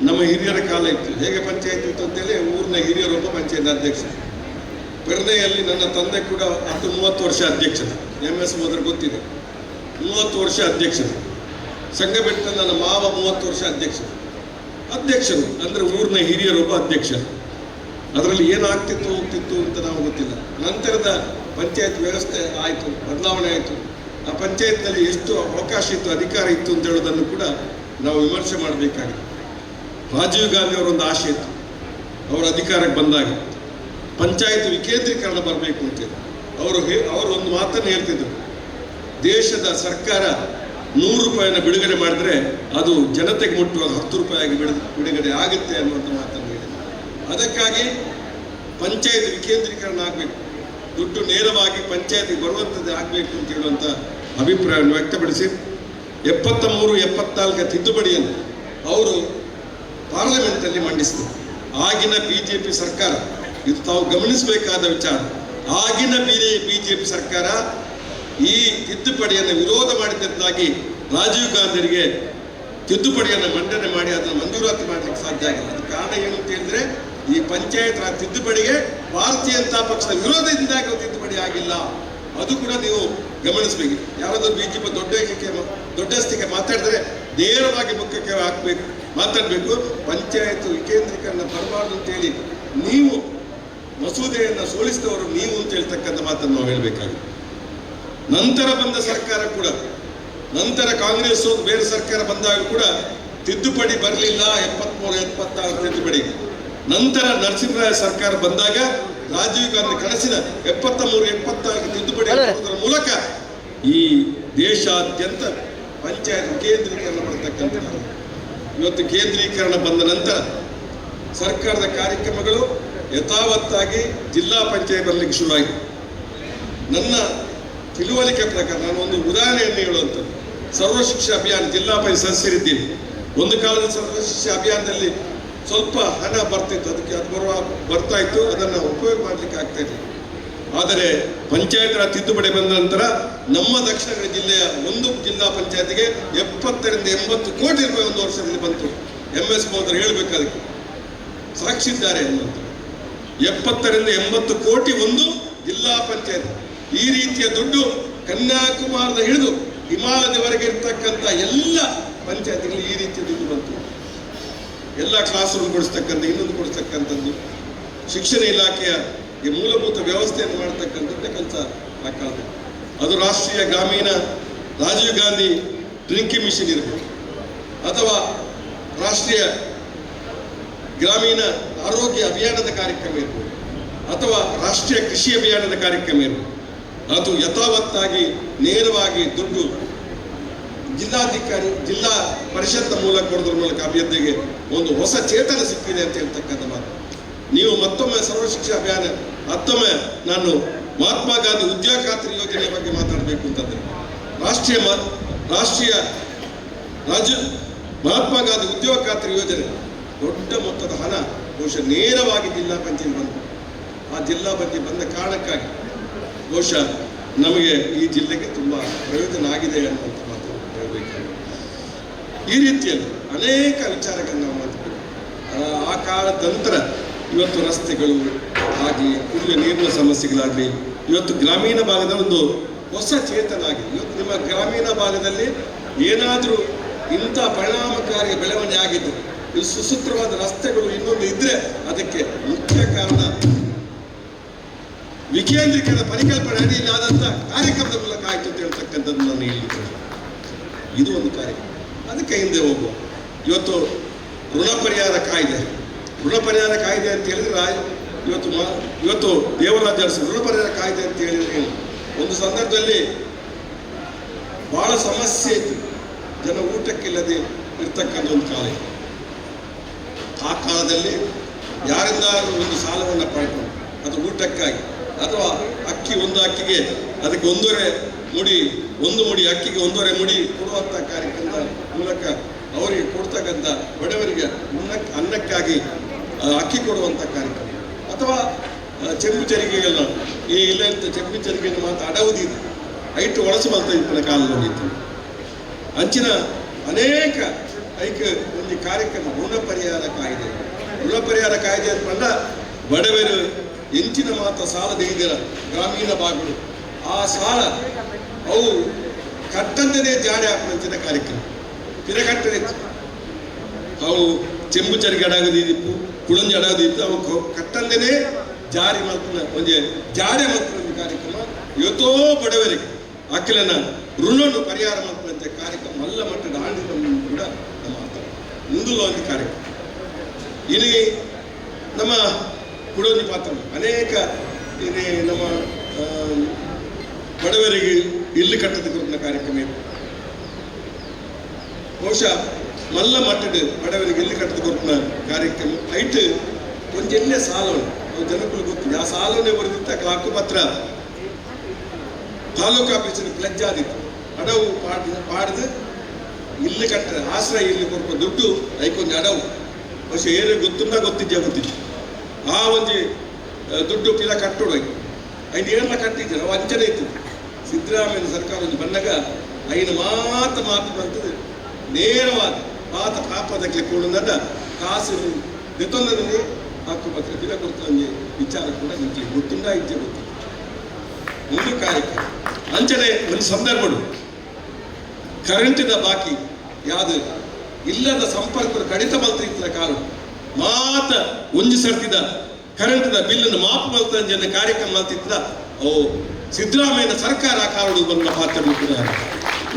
ನಮ್ಮ ಹಿರಿಯರ ಕಾಲ ಇತ್ತು. ಹೇಗೆ ಪಂಚಾಯತ್ ಇತ್ತು ಅಂತೇಳಿ ಊರಿನ ಹಿರಿಯರೊಬ್ಬ ಪಂಚಾಯತ್ ಅಧ್ಯಕ್ಷ. ಬೆರ್ನೆಯಲ್ಲಿ ನನ್ನ ತಂದೆ ಕೂಡ 30 ವರ್ಷ ಅಧ್ಯಕ್ಷರು, MS ಮೋದರ್ ಗೊತ್ತಿದೆ, 30 ವರ್ಷ ಅಧ್ಯಕ್ಷರು. ಸಂಘಬೆಟ್ಟಲ್ಲಿ ನನ್ನ ಮಾವ 30 ವರ್ಷ ಅಧ್ಯಕ್ಷರು ಅಂದರೆ ಊರಿನ ಹಿರಿಯರೊಬ್ಬ ಅಧ್ಯಕ್ಷರು. ಅದರಲ್ಲಿ ಏನಾಗ್ತಿತ್ತು ಹೋಗ್ತಿತ್ತು ಅಂತ ನಾವು ಗೊತ್ತಿಲ್ಲ. ನಂತರದ ಪಂಚಾಯತ್ ವ್ಯವಸ್ಥೆ ಆಯಿತು, ಬದಲಾವಣೆ ಆಯಿತು. ಆ ಪಂಚಾಯತ್ನಲ್ಲಿ ಎಷ್ಟು ಅವಕಾಶ ಇತ್ತು, ಅಧಿಕಾರ ಇತ್ತು ಅಂತ ಹೇಳೋದನ್ನು ಕೂಡ ನಾವು ವಿಮರ್ಶೆ ಮಾಡಬೇಕಾಗಿದೆ. ರಾಜೀವ್ ಗಾಂಧಿ ಅವರೊಂದು ಆಶೆ ಇತ್ತು, ಅವರ ಅಧಿಕಾರಕ್ಕೆ ಬಂದಾಗ ಪಂಚಾಯತ್ ವಿಕೇಂದ್ರೀಕರಣ ಬರಬೇಕು ಅಂತೇಳಿ ಅವರು ಒಂದು ಮಾತನ್ನು ಹೇಳ್ತಿದ್ರು, ದೇಶದ ಸರ್ಕಾರ 100 ರೂಪಾಯಿನ ಬಿಡುಗಡೆ ಮಾಡಿದ್ರೆ ಅದು ಜನತೆಗೆ ಮುಟ್ಟುವಾಗ 10 ರೂಪಾಯಿಯಾಗಿ ಬಿಡುಗಡೆ ಆಗುತ್ತೆ ಅನ್ನುವಂಥ ಮಾತನ್ನು ಹೇಳಿದ್ರು. ಅದಕ್ಕಾಗಿ ಪಂಚಾಯತ್ ವಿಕೇಂದ್ರೀಕರಣ ಆಗಬೇಕು, ದುಡ್ಡು ನೇರವಾಗಿ ಪಂಚಾಯತಿಗೆ ಬರುವಂಥದ್ದು ಆಗಬೇಕು ಅಂತ ಹೇಳುವಂಥ ಅಭಿಪ್ರಾಯವನ್ನು ವ್ಯಕ್ತಪಡಿಸಿ 73, 74 ತಿದ್ದುಪಡಿಯನ್ನು ಅವರು ಪಾರ್ಲಿಮೆಂಟಲ್ಲಿ ಮಂಡಿಸಿದರು. ಆಗಿನ BJP ಸರ್ಕಾರ, ಇದು ತಾವು ಗಮನಿಸಬೇಕಾದ ವಿಚಾರ, ಆಗಿನ BJP ಸರ್ಕಾರ ಈ ತಿದ್ದುಪಡಿಯನ್ನು ವಿರೋಧ ಮಾಡಿದ್ದಕ್ಕಾಗಿ ರಾಜೀವ್ ಗಾಂಧಿಗೆ ತಿದ್ದುಪಡಿಯನ್ನು ಮಂಡನೆ ಮಾಡಿ ಅದನ್ನು ಮಂಜೂರಾತಿ ಮಾಡಲಿಕ್ಕೆ ಸಾಧ್ಯ ಆಗಿಲ್ಲ. ಅದು ಕಾರಣ ಏನು ಅಂತ ಹೇಳಿದ್ರೆ, ಈ ಪಂಚಾಯತ್ ರಾಜ್ ತಿದ್ದುಪಡಿಗೆ ಭಾರತೀಯ ಜನತಾ ಪಕ್ಷದ ವಿರೋಧದಿಂದಾಗಿ ತಿದ್ದುಪಡಿ ಆಗಿಲ್ಲ. ಅದು ಕೂಡ ನೀವು ಗಮನಿಸಬೇಕು. ಯಾರಾದರೂ BJP ದೊಡ್ಡಸ್ತಿಗೆ ಮಾತಾಡಿದ್ರೆ ನೇರವಾಗಿ ಮುಖಕ್ಕೆ ಮಾತಾಡಬೇಕು. ಪಂಚಾಯತ್ ವಿಕೇಂದ್ರೀಕರಣ ಬರಬಾರ್ದು ಅಂತೇಳಿ ನೀವು ಮಸೂದೆಯನ್ನು ಸೋಲಿಸಿದವರು ನೀವು ಅಂತ ಹೇಳ್ತಕ್ಕಂಥ ಮಾತನ್ನು ನಾವು ಹೇಳಬೇಕಾಗಿದೆ. ನಂತರ ಬಂದ ಸರ್ಕಾರ ಕೂಡ, ನಂತರ ಕಾಂಗ್ರೆಸ್ ಬೇರೆ ಸರ್ಕಾರ ಬಂದಾಗ ಕೂಡ ತಿದ್ದುಪಡಿ ಬರಲಿಲ್ಲ. 73, 76 ತಿದ್ದುಪಡಿ. ನಂತರ ನರಸಿಂಹರಾಯ ಸರ್ಕಾರ ಬಂದಾಗ ರಾಜೀವ್ ಗಾಂಧಿ ಕನಸಿನ 73, 74 ತಿದ್ದುಪಡಿ ಮಾಡುವುದರ ಮೂಲಕ ಈ ದೇಶಾದ್ಯಂತ ಪಂಚಾಯತ್ ಕೇಂದ್ರೀಕರಣ ಮಾಡತಕ್ಕಂಥ. ಇವತ್ತು ಕೇಂದ್ರೀಕರಣ ಬಂದ ನಂತರ ಸರ್ಕಾರದ ಕಾರ್ಯಕ್ರಮಗಳು ಯಥಾವತ್ತಾಗಿ ಜಿಲ್ಲಾ ಪಂಚಾಯತ್ ಬರಲಿಕ್ಕೆ ಶುರುವಾಯಿತು. ನನ್ನ ತಿಳುವಳಿಕೆ ಪ್ರಕಾರ ನಾನು ಒಂದು ಉದಾಹರಣೆಯನ್ನು ಹೇಳುವಂಥದ್ದು, ಸರ್ವ ಶಿಕ್ಷಾ ಅಭಿಯಾನ ಜಿಲ್ಲಾ ಪಂಚಾಯತ್ ಸದಸ್ಯರಿದ್ದೀನಿ. ಒಂದು ಕಾಲದ ಸರ್ವ ಶಿಕ್ಷಾ ಅಭಿಯಾನದಲ್ಲಿ ಸ್ವಲ್ಪ ಹಣ ಬರ್ತಿತ್ತು, ಅದಕ್ಕೆ ಅದು ಬರ್ತಾ ಇತ್ತು, ಅದನ್ನು ಉಪಯೋಗ ಮಾಡಲಿಕ್ಕೆ ಆಗ್ತಾ ಇತ್ತು. ಆದರೆ ಪಂಚಾಯತ್ ರಾಜ್ ತಿದ್ದುಪಡಿ ಬಂದ ನಂತರ ನಮ್ಮ ದಕ್ಷಿಣ ಕನ್ನಡ ಜಿಲ್ಲೆಯ ಒಂದು ಜಿಲ್ಲಾ ಪಂಚಾಯತಿಗೆ 70 ರಿಂದ 80 ಕೋಟಿ ರೂಪಾಯಿ ಒಂದು ವರ್ಷದಲ್ಲಿ ಬಂತು. MS ಮೋದರ್ ಹೇಳಬೇಕಾದಕ್ಕೆ ಸಾಕ್ಷಿದ್ದಾರೆ ಅನ್ನುವಂಥ 70 ರಿಂದ 80 ಕೋಟಿ ಒಂದು ಜಿಲ್ಲಾ ಪಂಚಾಯತ್. ಈ ರೀತಿಯ ದುಡ್ಡು ಕನ್ಯಾಕುಮಾರದ ಹಿಡಿದು ಹಿಮಾಲಯದವರೆಗೆ ಇರ್ತಕ್ಕಂಥ ಎಲ್ಲ ಪಂಚಾಯತ್ಗಳಲ್ಲಿ ಈ ರೀತಿಯ ದುಡ್ಡು ಬಂತು. ಎಲ್ಲ ಕ್ಲಾಸ್ ರೂಮ್ ಕೊಡಿಸ್ತಕ್ಕಂಥ, ಇನ್ನೊಂದು ಕೊಡಿಸ್ತಕ್ಕಂಥದ್ದು, ಶಿಕ್ಷಣ ಇಲಾಖೆಯ ಈ ಮೂಲಭೂತ ವ್ಯವಸ್ಥೆಯನ್ನು ಮಾಡತಕ್ಕಂಥದ್ದೇ ಕೆಲಸ ಆಗ್ತದೆ. ಅದು ರಾಷ್ಟ್ರೀಯ ಗ್ರಾಮೀಣ ರಾಜೀವ್ ಗಾಂಧಿ ಡ್ರಿಂಕಿಂಗ್ ಮಿಷನ್ ಇರಬೇಕು, ಅಥವಾ ರಾಷ್ಟ್ರೀಯ ಗ್ರಾಮೀಣ ಆರೋಗ್ಯ ಅಭಿಯಾನದ ಕಾರ್ಯಕ್ರಮ ಇರಬಹುದು, ಅಥವಾ ರಾಷ್ಟ್ರೀಯ ಕೃಷಿ ಅಭಿಯಾನದ ಕಾರ್ಯಕ್ರಮ ಇರಬಹುದು. ಅದು ಯಥಾವತ್ತಾಗಿ ನೇರವಾಗಿ ದುಡ್ಡು ಜಿಲ್ಲಾಧಿಕಾರಿ, ಜಿಲ್ಲಾ ಪರಿಷತ್ ಮೂಲಕ ಕೊಡೋದ್ರ ಮೂಲಕ ಅಭ್ಯರ್ಥಿಗೆ ಒಂದು ಹೊಸ ಚೇತನ ಸಿಕ್ಕಿದೆ ಅಂತ ಹೇಳ್ತಕ್ಕಂಥ ಮಾತು. ನೀವು ಮತ್ತೊಮ್ಮೆ ಸರ್ವ ಶಿಕ್ಷಾ ಅಭಿಯಾನ, ಮತ್ತೊಮ್ಮೆ ನಾನು ಮಹಾತ್ಮ ಗಾಂಧಿ ಉದ್ಯೋಗ ಖಾತ್ರಿ ಯೋಜನೆ ಬಗ್ಗೆ ಮಾತಾಡಬೇಕು ಅಂತಂದ್ರೆ, ರಾಷ್ಟ್ರೀಯ ಮಹಾತ್ಮ ಗಾಂಧಿ ಉದ್ಯೋಗ ಖಾತ್ರಿ ಯೋಜನೆ ದೊಡ್ಡ ಮೊತ್ತದ ಹಣ ಬಹುಶಃ ನೇರವಾಗಿ ಜಿಲ್ಲಾ ಪಂಚಾಯತ್ ಬಂದು, ಆ ಜಿಲ್ಲಾ ಬಗ್ಗೆ ಬಂದ ಕಾರಣಕ್ಕಾಗಿ ಬಹುಶಃ ನಮಗೆ ಈ ಜಿಲ್ಲೆಗೆ ತುಂಬ ಪ್ರಯೋಜನ ಆಗಿದೆ ಅನ್ನುವಂಥ ಮಾತು ಹೇಳಬೇಕಾಗಿದೆ. ಈ ರೀತಿಯಲ್ಲಿ ಅನೇಕ ವಿಚಾರಗಳನ್ನು ನಾವು ಮಾತಾಡಬೇಕು. ಆ ಕಾಲದ ನಂತರ ಇವತ್ತು ರಸ್ತೆಗಳು ಆಗಲಿ, ಕುಡಿಯುವ ನೀರಿನ ಸಮಸ್ಯೆಗಳಾಗಲಿ, ಇವತ್ತು ಗ್ರಾಮೀಣ ಭಾಗದ ಒಂದು ಹೊಸ ಚೇತನ ಆಗಿದೆ. ಇವತ್ತು ನಿಮ್ಮ ಗ್ರಾಮೀಣ ಭಾಗದಲ್ಲಿ ಏನಾದರೂ ಇಂಥ ಪರಿಣಾಮಕಾರಿ ಬೆಳವಣಿಗೆ ಆಗಿದ್ದು, ಇದು ಸುಸೂತ್ರವಾದ ರಸ್ತೆಗಳು ಇನ್ನೊಂದು ಇದ್ರೆ ಅದಕ್ಕೆ ಮುಖ್ಯ ಕಾರಣ ವಿಕೇಂದ್ರೀಕರಣ ಪರಿಕಲ್ಪನೆ ಅಡಿಯಲ್ಲಿ ಆದಂಥ ಕಾರ್ಯಕ್ರಮದ ಮೂಲಕ ಆಯಿತು ಅಂತ ಹೇಳ್ತಕ್ಕಂಥದ್ದು ನಾನು ಹೇಳಿದ್ದೇನೆ. ಇದು ಒಂದು ಕಾರ್ಯಕ್ರಮ. ಅದಕ್ಕೆ ಹಿಂದೆ ಹೋಗುವ. ಇವತ್ತು ಋಣ ಪರಿಹಾರ ಕಾಯ್ದೆ ಅಂತ ಹೇಳಿದ್ರೆ ಇವತ್ತು ದೇವರಾಜ ಅರಸು ಋಣ ಪರಿಹಾರ ಕಾಯ್ದೆ ಅಂತ ಹೇಳಿದ್ರೆ ಒಂದು ಸಂದರ್ಭದಲ್ಲಿ ಬಹಳ ಸಮಸ್ಯೆ ಇತ್ತು, ಜನ ಊಟಕ್ಕಿಲ್ಲದೆ ಇರ್ತಕ್ಕಂಥ ಒಂದು ಕಾಲ ಇತ್ತು. ಆ ಕಾಲದಲ್ಲಿ ಯಾರಿಂದಾದ್ರೂ ಒಂದು ಸಾಲವನ್ನು ಪಡ್ಕೊಂಡು ಅದು ಊಟಕ್ಕಾಗಿ ಅಥವಾ ಒಂದು ಅಕ್ಕಿಗೆ ಅದಕ್ಕೆ ಒಂದು ಮುಡಿ ಅಕ್ಕಿಗೆ 1.5 ಮುಡಿ ಕೊಡುವಂಥ ಕಾರ್ಯಕ್ರಮದ ಮೂಲಕ ಅವರಿಗೆ ಕೊಡ್ತಕ್ಕಂಥ ಬಡವರಿಗೆ ಅನ್ನಕ್ಕಾಗಿ ಅಕ್ಕಿ ಕೊಡುವಂಥ ಕಾರ್ಯಕ್ರಮ, ಅಥವಾ ಚೆಂಬು ಚರಿಗೆಗಳನ್ನ ಇಲ್ಲ ಅಂತ ಚೆಂಬು ಚರಿಗೆಯನ್ನು ಮಾತ್ರ ಅಡವುದಿ ಐಟು ಒಳಸು ಮಾಡ್ತಾ ಇಪ್ಪನ ಕಾಲದಲ್ಲಿ ಇತ್ತು. ಅಂಚಿನ ಅನೇಕ ಒಂದು ಕಾರ್ಯಕ್ರಮ ಋಣ ಪರಿಹಾರ ಕಾಯ್ದೆ ಅಂತ ಬಂದ ಬಡವರು ಎಂಚಿನ ಮಾತ್ರ ಸಾಲ ತೆಗೆದಿರ ಗ್ರಾಮೀಣ ಭಾಗಗಳು ಆ ಸಾಲ ಅವು ಕಟ್ಟಂತದೇ ಜಾಡೆ ಹಾಕುವಂಚಿನ ಕಾರ್ಯಕ್ರಮ ಪಿರಕಟ್ಟದೆ ಅವು ಚೆಂಬು ಚರಿಗೆ ಅಡಾಗದಿತ್ತು, ಕುಳಂಜಿ ಅಡಾಗದಿತ್ತು, ಅವು ಕಟ್ಟಂದೇನೆ ಜಾರಿ ಮಲ್ಪನ ಒಂದು ಜಾಡೆ ಮಲ್ಪನ ಒಂದು ಕಾರ್ಯಕ್ರಮ ಇವತ್ತೋ ಬಡವರಿಗೆ ಅಕ್ಕಲನ ಋಣವನ್ನು ಪರಿಹಾರ ಮಲ್ಪನಂತೆ ಕಾರ್ಯಕ್ರಮ ಮಲ್ಲ ಮಟ್ಟದ ಆಂಡಿನ ಕೂಡ ನಮ್ಮ ಮುಂದುള്ള ಒಂದು ಕಾರ್ಯಕ್ರಮ. ಇನಿ ನಮ್ಮ ಕುಡೋನಿ ಪಾತ್ರ ಅನೇಕ ನಮ್ಮ ಬಡವರಿಗೆ ಇಲ್ಲಿ ಕಟ್ಟದ ಕಾರ್ಯಕ್ರಮ ಇದೆ. ಬಹುಶಃ ಮಲ್ಲ ಮಟ್ಟದ ಬಡವರಿಗೆ ಇಲ್ಲಿ ಕಟ್ಟದ ಕೊರಪಿನ ಕಾರ್ಯಕ್ರಮ ಐಟ್ ಒಂದೆಲ್ಲೇ ಸಾಲವನ್ನು ಜನಕ್ಕೂ ಗೊತ್ತಿದೆ. ಆ ಸಾಲವನ್ನೇ ಬರೆದಿತ್ತ ಹಕ್ಕುಪತ್ರ ತಾಲೂಕು ಆಫೀಸಿನ ಪ್ಲೆಜ್ ಆದಿತ್ತು. ಅಡವು ಪಾಡ್ದು ಇಲ್ಲಿ ಕಟ್ಟರೆ ಆಶ್ರಯ ಇಲ್ಲಿ ಕೊರಪ ದುಡ್ಡು ಐಕೊಂದು ಅಡವು ಬಹುಶಃ ಏನು ಗೊತ್ತಿದ್ದೆ ಆ ಒಂದು ದುಡ್ಡು ಪಿಲ ಕಟ್ಟೋಡಾಗಿ ಐದು ಏನೆಲ್ಲ ಕಟ್ಟಿದ್ದೀರ ಅವು ಅಂಚನೆ ಇತ್ತು. ಸಿದ್ದರಾಮಯ್ಯ ಸರ್ಕಾರ ಒಂದು ಬಂದಾಗ ಐನು ಮಾತು ಬಂತದ್ದು ನೇರವಾದ ಪಾಪದಕ್ಕೆ ಕೊಡುವುದನ್ನ ಕಾಸು ದೆತ್ತೊಂದರಲ್ಲಿ ಹಕ್ಕುಪತ್ರ ಪಿಲ ಕೊಡ್ತಂಗೆ ವಿಚಾರ ಕೂಡ ನಿಂತಲಿ ಗೊತ್ತುಂಡ ಇದ್ದೆ ಗೊತ್ತಿಲ್ಲ. ಒಂದು ಕಾರ್ಯಕ್ರಮ ಅಂಚನೆ ಒಂದು ಸಂದರ್ಭಗಳು ಕರೆಂಟಿನ ಬಾಕಿ ಯಾವುದು ಇಲ್ಲದ ಸಂಪರ್ಕದ ಕಡಿತ ಮಲ್ತಿದ್ದ ಕಾಲ ಮಾತ ಒಂಜಿ ಸರ್ತಿದ ಕರೆಂಟಿನ ಬಿಲ್ಲನ್ನು ಮಾಪು ಮಲ್ತಂಜನ ಕಾರ್ಯಕ್ರಮ ಮಲ್ತಿದ್ದ ಓ ಸಿದ್ದರಾಮಯ್ಯನ ಸರ್ಕಾರ ಕಾರಣ ಬಂದ ಪಾತ್ರ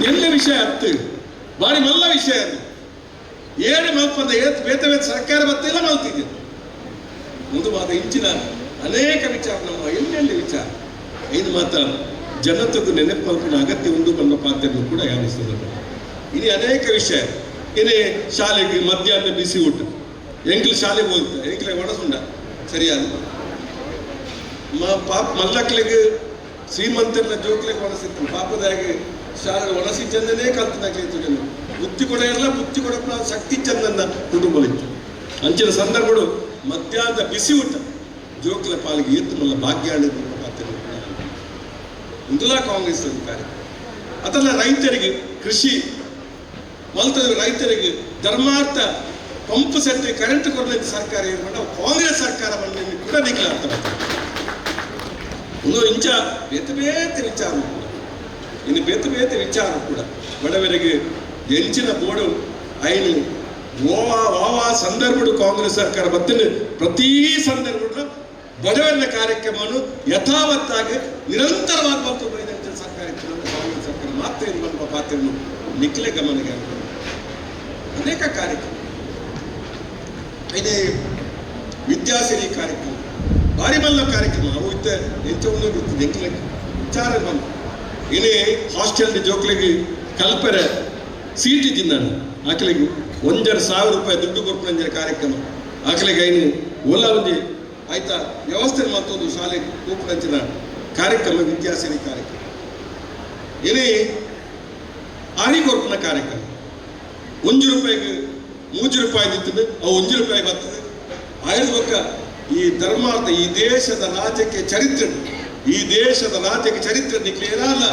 ಎಲ್ಲ ವಿಷಯ ಅತ್ತು ಬಾರಿ ಮಲ್ಲ ವಿಷಯ ಅದು ಏನು ಮಲ್ಪಂದ ಬೇತ ಸರ್ಕಾರ ಬತ್ತಿಲ್ಲ ಮಲ್ತಿದ್ದೆ ಒಂದು ಮಾತ ಇಂಚಿನ ಅನೇಕ ವಿಚಾರ ನಮ್ಮ ಎಲ್ಲೆಲ್ಲಿ ವಿಚಾರ ಐದು ಮಾತ್ರ ಜನತೆಗೂ ನೆನಪು ಮಲ್ಪನ ಅಗತ್ಯ ಒಂದು ಬಂದ ಪಾತ್ರನು ಕೂಡ ಯಾನಿಸ್ತದೆ. ಇನ್ನು ಅನೇಕ ವಿಷಯ ಇನ್ನೇ ಶಾಲೆಗೆ ಮಧ್ಯಾಹ್ನ ಬಿಸಿ ಊಟ ಎಂಕ್ಲು ಶಾಲೆಗೆ ಹೋಗ್ತಾರೆ ಎಂಕ್ಲೆ ಒಣಸುಂಡ ಸರಿಯಾದ ಮಲ್ಲಕ್ಲಿಗೆ ಶ್ರೀಮಂತರನ್ನ ಜೋಕ್ಲಿಗೆ ಒಣಸಿತ್ತು ಪಾಪದಾಗಿ ಶಾಲೆ ಒಣಸಿ ಚಂದನೇ ಕಲ್ತನಾಗ್ಲಿತ್ತು. ಜನ ಬುತ್ತಿ ಕೊಡ ಎಲ್ಲ ಬುತ್ತಿ ಕೊಡಕ್ಕೆ ನಾವು ಶಕ್ತಿ ಚಂದನ್ನ ಕುಟುಂಬಲಿತ್ತು. ಅಂಚಿನ ಸಂದರ್ಭಗಳು ಮಧ್ಯಾಹ್ನದ ಬಿಸಿ ಊಟ ಜೋಕ್ಲ ಪಾಲಿಗೆ ಎತ್ತು ಮಲ್ಲ ಭಾಗ್ಯ ಪಾತ್ರ ಇಂದುಲಾ ಕಾಂಗ್ರೆಸ್ ಅಧಿಕಾರಿ ಅದೆಲ್ಲ ರೈತರಿಗೆ ಕೃಷಿ ಮಲ್ತದ ರೈತರಿಗೆ ಧರ್ಮಾರ್ಥ ಪಂಪ್ ಸೆಟ್ ಕರೆಂಟ್ ಕೊಡಲಿಕ್ಕೆ ಸರ್ಕಾರ ಏನು ಮಾಡ ಕಾಂಗ್ರೆಸ್ ಸರ್ಕಾರ ಬಂದ ಕೂಡ ನಿಗ್ಲಾಗ್ತದೆ. ಒಂದು ಇಂಚ ಬೇತೆ ವಿಚಾರ ಕೂಡ ಇನ್ನು ಬೇತೆ ವಿಚಾರ ಕೂಡ ಬಡವರಿಗೆ ಎಂಚಿನ ಬೋರ್ಡು ಐನು ಓವಾ ಸಂದರ್ಭಗಳು ಕಾಂಗ್ರೆಸ್ ಸರ್ಕಾರ ಬತ್ತನೆ ಪ್ರತಿ ಸಂದರ್ಭಗಳು ಬಡವರ ಕಾರ್ಯಕ್ರಮವನ್ನು ಯಥಾವತ್ತಾಗಿ ನಿರಂತರವಾಗಿ ಬರ್ತದೆ ಸರ್ಕಾರ ಕಾಂಗ್ರೆಸ್ ಸರ್ಕಾರ ಮಾತ್ರ ಇದು ಮಾಡುವ ಪಾತ್ರವನ್ನು ನಿಖಿಲೆ ಗಮನಗೆ ಅನೇಕ ಕಾರ್ಯಕ್ರಮ ಇದೇ ವಿದ್ಯಾಸಿರಿ ಕಾರ್ಯಕ್ರಮ ಭಾರಿ ಮಲ್ಲ ಕಾರ್ಯಕ್ರಮ ಅವು ಇತ್ತ ಹೆಚ್ಚವನ್ನು ಗೊತ್ತಿದೆ ನಿಖಿಲೆ ವಿಚಾರ ಬಂದು ಇನೇ ಹಾಸ್ಟೆಲ್ ಜೋಕ್ಲಿಗೆ ಕಲ್ಪರೆ ಸೀಟ್ ಇದ್ದೀನಿ ನಾನು ಆಕಲಿಗೆ 1,500 ರೂಪಾಯಿ ದುಡ್ಡು ಕೊಟ್ಟು ಕಾರ್ಯಕ್ರಮ ಆಕಲಿಗೆ ಐನು ಓಲಾ ಒಂದು ಆಯ್ತಾ ವ್ಯವಸ್ಥೆ ಮತ್ತೊಂದು ಶಾಲೆ ಕೂಪಂಚಿನ ಕಾರ್ಯಕ್ರಮ ವಿದ್ಯಾಸಿರಿ ಕಾರ್ಯಕ್ರಮ ಏನೇ ಆರಿಗೊರ್ಪನ ಕಾರ್ಯಕ್ರಮ 1 ರೂಪಾಯಿಗೆ 3 ರೂಪಾಯಿ ನಿಂತದೆ ಅವು 1 ರೂಪಾಯಿ ಬರ್ತದೆ ಆಯ್ದು ಬೊಕ್ಕ ಈ ಧರ್ಮಾರ್ಥ ಈ ದೇಶದ ರಾಜ್ಯಕ್ಕೆ ಚರಿತ್ರೆ ನಿಕ್ಲೆ ಏನಲ್ಲ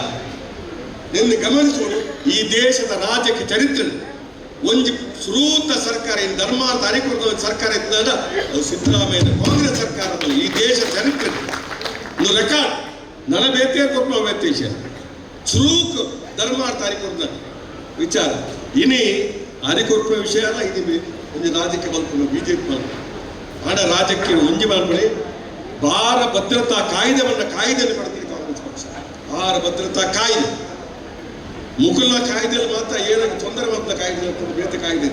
ನಿನ್ನ ಗಮನಿಸೋದು ಈ ದೇಶದ ರಾಜ್ಯಕ್ಕೆ ಚರಿತ್ರೆ ಒಂದು ಶ್ರೂತ ಸರ್ಕಾರ ಇನ್ನು ಧರ್ಮಾರ್ಥ ಅರಿಕೊಡ್ತ ಸರ್ಕಾರ ಇದ್ದಾಗ ಅದು ಸಿದ್ದರಾಮಯ್ಯ ಕಾಂಗ್ರೆಸ್ ಸರ್ಕಾರದಲ್ಲಿ ಈ ದೇಶ ಚರಿತ್ರೆ ಒಂದು ರೆಕಾರ್ಡ್ ನನ ಬೇತೆ ಕೊಟ್ಟು ವ್ಯತ್ಯಾಸ ಚುರುಕು ಧರ್ಮಾರ್ಥ ಆರಿಕೊಡ್ದ ವಿಚಾರ ಇನಿ ಆರಿಕೊಡುವ ವಿಷಯ ಅಲ್ಲ ಇದು ಒಂದು ರಾಜ್ಯಕ್ಕೆ ಮಲ್ಪನು ಬಿಜೆಪಿ ಮಲ್ಪನು ಆಡ ರಾಜ್ಯಕ್ಕೆ ಒಂಜಿ ಮಲ್ಪಣಿ ಭಾರ ಭದ್ರತಾ ಕಾಯ್ದೆಯನ್ನು ಕಾಯ್ದೆಯಲ್ಲಿ ಮಾಡ್ತೀವಿ ಕಾಂಗ್ರೆಸ್ ಪಕ್ಷ ಆಹಾರ ಭದ್ರತಾ ಕಾಯ್ದೆ ಮುಕುಲ್ನ ಕಾಯ್ದೆಯಲ್ಲಿ ಮಾತ್ರ ಏನಾಗಿ ತೊಂದರೆ ಬಂದ ಕಾಯ್ದೆ ಬೇತೆ ಕಾಯ್ದೆ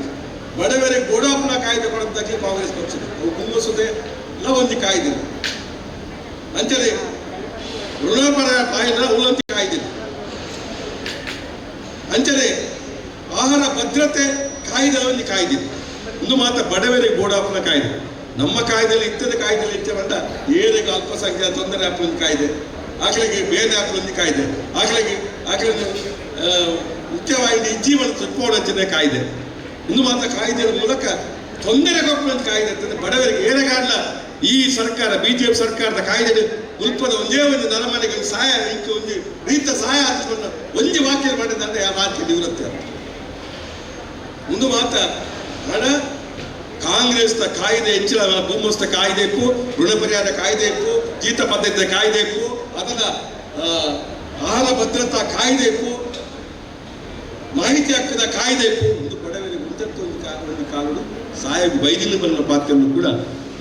ಬಡವರಿಗೆ ಗೋಡಾಪನ ಕಾಯ್ದೆ ಕೊಡೋದಕ್ಕೆ ಕಾಂಗ್ರೆಸ್ ಪಕ್ಷದ ಅವು ಕುಂಬಸುದೇ ಎಲ್ಲ ಒಂದು ಕಾಯ್ದೆ ಅಂಚನೆ ಋಣಪರ ಬಾಯಿನ ಉಲ್ಲಂಘನೆ ಕಾಯ್ದೆ ಅಂಚನೆ ಆಹಾರ ಭದ್ರತೆ ಕಾಯ್ದೆ ಒಂದು ಕಾಯ್ದೆ ಒಂದು ಮಾತ್ರ ಬಡವರಿಗೆ ಗೋಡಾಪನ ಕಾಯ್ದೆ ನಮ್ಮ ಕಾಯ್ದೆಯಲ್ಲಿ ಇತ್ತದ ಕಾಯ್ದೆಯಲ್ಲಿ ಇಚ್ಚಬಂಡ ಏನಿಗೆ ಅಲ್ಪಸಂಖ್ಯಾತ ತೊಂದರೆ ಹಾಕುವ ಕಾಯ್ದೆ ಆಕಳಿಗೆ ಬೇರೆ ಹಾಕುವ ಕಾಯ್ದೆ ಆಕಳಿಗೆ ಮುಖ್ಯವಾಗಿ ಜೀವನ ತಪ್ಪೋಡಂಚಿನ ಕಾಯ್ದೆ ಒಂದು ಮಾತ್ರ ಕಾಯ್ದೆಯ ಮೂಲಕ ತೊಂದರೆ ಕೊಡುವ ಕಾಯ್ದೆ ಅಂತಂದ್ರೆ ಬಡವರಿಗೆ ಏನಾಗಲ್ಲ ಈ ಸರ್ಕಾರ ಬಿಜೆಪಿ ಸರ್ಕಾರದ ಕಾಯ್ದೆ ಉಲ್ಪದ ಒಂದೇ ಒಂದು ನರಮನೆಗೆ ಒಂದು ಸಹಾಯ ಒಂದು ರೀತ ಸಹಾಯ ಹಾಕಿಕೊಂಡು ಒಂದು ವಾಕ್ಯ ಮಾಡಿದ್ರೆ ಆ ರಾಜ್ಯ ನಿವೃತ್ತಿ ಅಂತ ಒಂದು ಮಾತ್ರ ಹಣ ಕಾಂಗ್ರೆಸ್ನ ಕಾಯ್ದೆ ಹೆಚ್ಚಿನ ಭೂಮಸ್ಥ ಕಾಯ್ದೆ ಇಪ್ಪು ಋಣ ಪರಿಹಾರ ಕಾಯ್ದೆ ಇಪ್ಪು ಜೀತ ಪದ್ಧತಿ ಕಾಯ್ದೆ ಇಪ್ಪು ಅದರ ಆಹಾರ ಭದ್ರತಾ ಕಾಯ್ದೆ ಇಪ್ಪು ಮಾಹಿತಿ ಹಕ್ಕದ ಕಾಯ್ದೆ ಇಪ್ಪು ಒಂದು ಬಡವರಿಗೆ ಮುಂದಕ್ಕೆ ಒಂದು ಕಾಲುಡು ಸಾಹೇಬ್ ಬೈದಿಲ್ಲ ಬನ್ನ ಪಾತ್ರವನ್ನು ಕೂಡ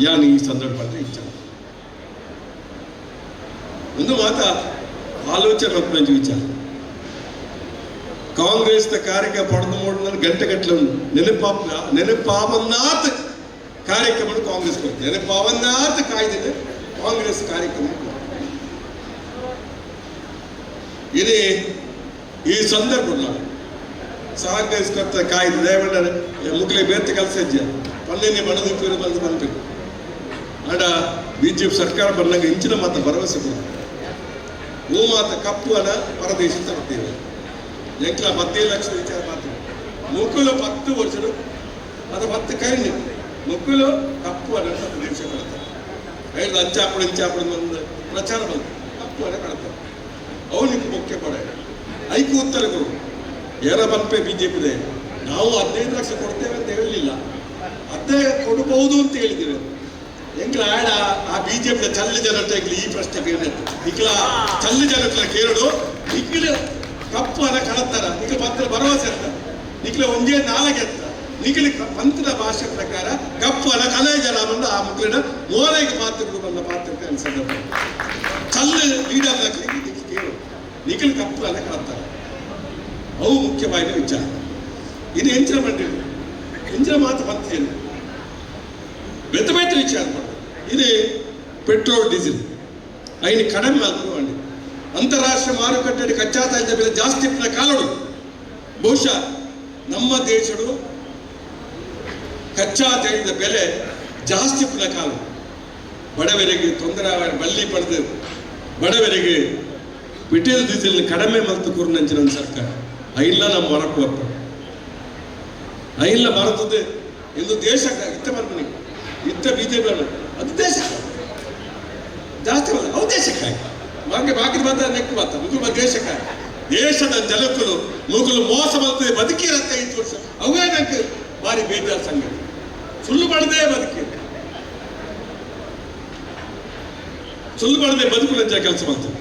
ಯಾನು ಈ ಸಂದರ್ಭದಲ್ಲಿ ಇಚ್ಛೆ ಒಂದು ಮಾತ ಆಲೋಚನೆ ಮಕ್ಕಳು ವಿಚಾರ ಕಾಂಗ್ರೆಸ್ನ ಕಾರ್ಯಕ್ರಮ ಪಡೆದು ನೋಡಿದ್ರೆ ಗಂಟೆಗಟ್ಟಲೆ ನೆನಪಾವನ್ನಾತ್ ಕಾರ್ಯಕ್ರಮ ಕಾಂಗ್ರೆಸ್ ಕೊಡ್ತದೆ ನೆನಪಾವನ್ನಾತ್ ಕಾಯ್ದೆ ಕಾಂಗ್ರೆಸ್ ಕಾರ್ಯಕ್ರಮ ಇದೇ ಈ ಸಂದರ್ಭದಲ್ಲಿ ಕಾಂಗ್ರೆಸ್ ಕೊಡ್ತ ಕಾಯ್ದೆ ದಯಮಾಡ ಮುಕ್ಲೆ ಬೇರ್ತ ಕೆಲಸ ಇದ್ದ ಪಲ್ಲೆನೆ ಬಣದಿಪ್ಪರು ಬಂದ್ಬೇಕು ಆಡ ಬಿಜೆಪಿ ಸರ್ಕಾರ ಬಂದಾಗ ಇಂಚಿನ ಮಾತ ಭರವಸೆ ಕೊಡ ಹೂ ಮಾತ ಕಪ್ಪು ಹಣ ಪರದೇಶ ತರ್ತೇವೆ ಎಂಕ್ಲ 15 ಲಕ್ಷ ವಿಚಾರ ಮಾಡ್ತೀವಿ ಮುಕ್ಕುಲು 10 ವರ್ಷರು ಅದು 10 ಕೈಂಡು ಮುಕ್ಕುಲು ಕಪ್ಪು ಹಣ ಪ್ರದೇಶ ಕಳ್ತಾರೆ ಐದು ಅಂಚಾಪಡು ಒಂದು ಪ್ರಚಾರ ಬಂತು ಕಪ್ಪು ಹಣ ಕಳ್ತಾರೆ ಅವನಿಗೆ ಮುಖ್ಯ ಪಡ ಐಕು ಉತ್ತರ ಕೊಡು ಏನ ಬಂಪೆ ಬಿಜೆಪಿದೆ ನಾವು 15 ಲಕ್ಷ ಕೊಡ್ತೇವೆ ಅಂತ ಹೇಳಲಿಲ್ಲ 15 ಕೊಡಬಹುದು ಅಂತ ಹೇಳಿದ್ದೇವೆ ಎಂಕ್ಲ ಆಡ ಆ ಬಿಜೆಪಿ ಚಲ್ಲು ಜನತೆ ಈ ಪ್ರಶ್ನೆ ಕೇಳಿದೆ ನಿಖಿಲ ಚಲ್ಲು ಜನತೆ ಕೇಳು ನಿಖಿಲ ಕಪ್ಪು ಹಣ ಕಳತ್ತಾರ ನಿಖಿಲ ಪತ್ರ ಭರವಸೆ ಅಂತ ನಿಖಿಲ ಒಂದೇ ನಾಲ್ಗೆ ಅಂತ ನಿಖಿಲ ಪಂಥದ ಭಾಷೆ ಪ್ರಕಾರ ಕಪ್ಪು ಹಣ ಕಲೆ ಜನ ಬಂದು ಆ ಮಕ್ಕಳಿನ ಮೂಲೆಗೆ ಪಾತ್ರಗಳು ಬಂದ ಪಾತ್ರಕ್ಕೆ ಅನ್ಸದ ಚಲ್ಲು ಲೀಡರ್ ಕೇಳು ನಿಖಿಲ ಕಪ್ಪು ಹಣ ಕಳತ್ತಾರ ಅವು ಮುಖ್ಯವಾದ ವಿಚಾರ ಇದು ಹೆಂಚಿನ ಮಂಡಳಿ ಹೆಂಚಿನ ಮಾತು ಬಂತಿದೆ ಬೆತ್ತ ವಿಚಾರ ಮಾಡು ಇದು ಪೆಟ್ರೋಲ್ ಡೀಸೆಲ್ ಐನು ಕಡಿಮೆ ಮಾಡ್ಕೊಂಡು ಅಂತಾರಾಷ್ಟ್ರೀಯ ಮಾರುಕಟ್ಟೆ ಕಚ್ಚಾ ತೈಲದ ಬೆಲೆ ಜಾಸ್ತಿ ಕಾಲೋಡು ಬಹುಶಃ ನಮ್ಮ ದೇಶಡು ಕಚ್ಚಾ ತೈಲದ ಬೆಲೆ ಜಾಸ್ತಿ ಕಾಲ ಬಡವರಿಗೆ ತೊಂದರೆ ಬಲ್ಲಿ ಪಡೆದು ಬಡವರಿಗೆ ಪೆಟ್ರೋಲ್ ಡೀಸೆಲ್ ಕಡಿಮೆ ಮತ್ತು ಕೂರ್ನಂಚಿನ ಸರ್ಕಾರ ಐಲ್ಲ ನಮ್ಮ ಮರಕ್ಕೆ ಹೋಗ್ತಾರೆ ಐಲ್ಲ ಭಾರತದ ಎಂದು ದೇಶ ಇತ್ತ ಬರ್ಬನಿ ಇತ್ತ ಬಿಜೆಪಿ ಅದು ದೇಶಕ್ಕೆ ಜಾಸ್ತಿ ಬರ್ತದೆ ಅವು ದೇಶಕ್ಕಾಗಿ ಬಾಕಿ ಬಂದ ನೆಕ್ಕು ಬರ್ತ ಮುಗುಲು ದೇಶಕ್ಕಾಗಿ ದೇಶದ ಜನಕ್ಕಳು ಮುಗುಲು ಮೋಸ ಬರ್ತದೆ ಬದುಕಿರತ್ತೆ 5 ವರ್ಷ ಅವೇ ನಂಗೆ ಭಾರಿ ಬೇಜಾರು ಸಂಗತಿ ಸುಳ್ಳು ಮಾಡದೆ ಬದುಕುವಂತ ಕೆಲಸ ಮಾಡ್ತದೆ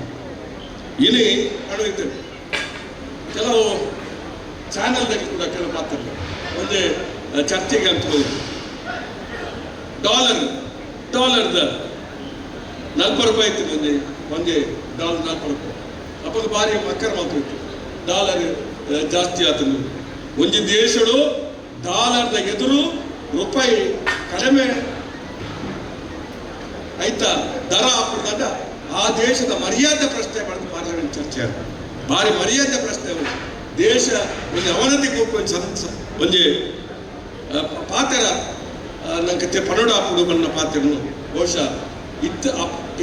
ಇಲ್ಲಿ ಮಾಡುತ್ತಿದ್ದೇವೆ ಕೆಲವು ಚಾನೆಲ್ದಲ್ಲಿ ಕೂಡ ಕೆಲವು ಮಾತಾಡ್ತಾರೆ ಒಂದೇ ಚರ್ಚೆಗೆ ಅಂತ ಹೋಗಿ ಡಾಲರ್ದ 40 ರೂಪಾಯಿ ಇತ್ತು ಒಂದೇ ಡಾಲರ್ 40 ರೂಪಾಯಿ ಅಪ್ಪದ ಭಾರಿ ಮಕ್ಕಳ ಮಾತು ಡಾಲರ್ ಜಾಸ್ತಿ ಆತನು ಒಂದು ದೇಶಗಳು ಡಾಲರ್ದ ಎದುರು ರೂಪಾಯಿ ಕಡಿಮೆ ಆಯ್ತಾ ದರ ಹಾಕಿದಾಗ ಆ ದೇಶದ ಮರ್ಯಾದೆ ಪ್ರಶ್ನೆ ಮಾಡಿದ ಪಾರ್ಲಿಮೆಂಟ್ ಚರ್ಚೆ ಭಾರಿ ಮರ್ಯಾದೆ ಪ್ರಶ್ನೆ ದೇಶ ಒಂದು ಅವನತಿಗೆ ಹೋಗುವ ಒಂದು ಪಾತ್ರ ನಂಗೆ ಪನ್ನಡ ಹಾಕುದು ಬನ್ನ ಪಾತ್ರನು ಬಹುಶಃ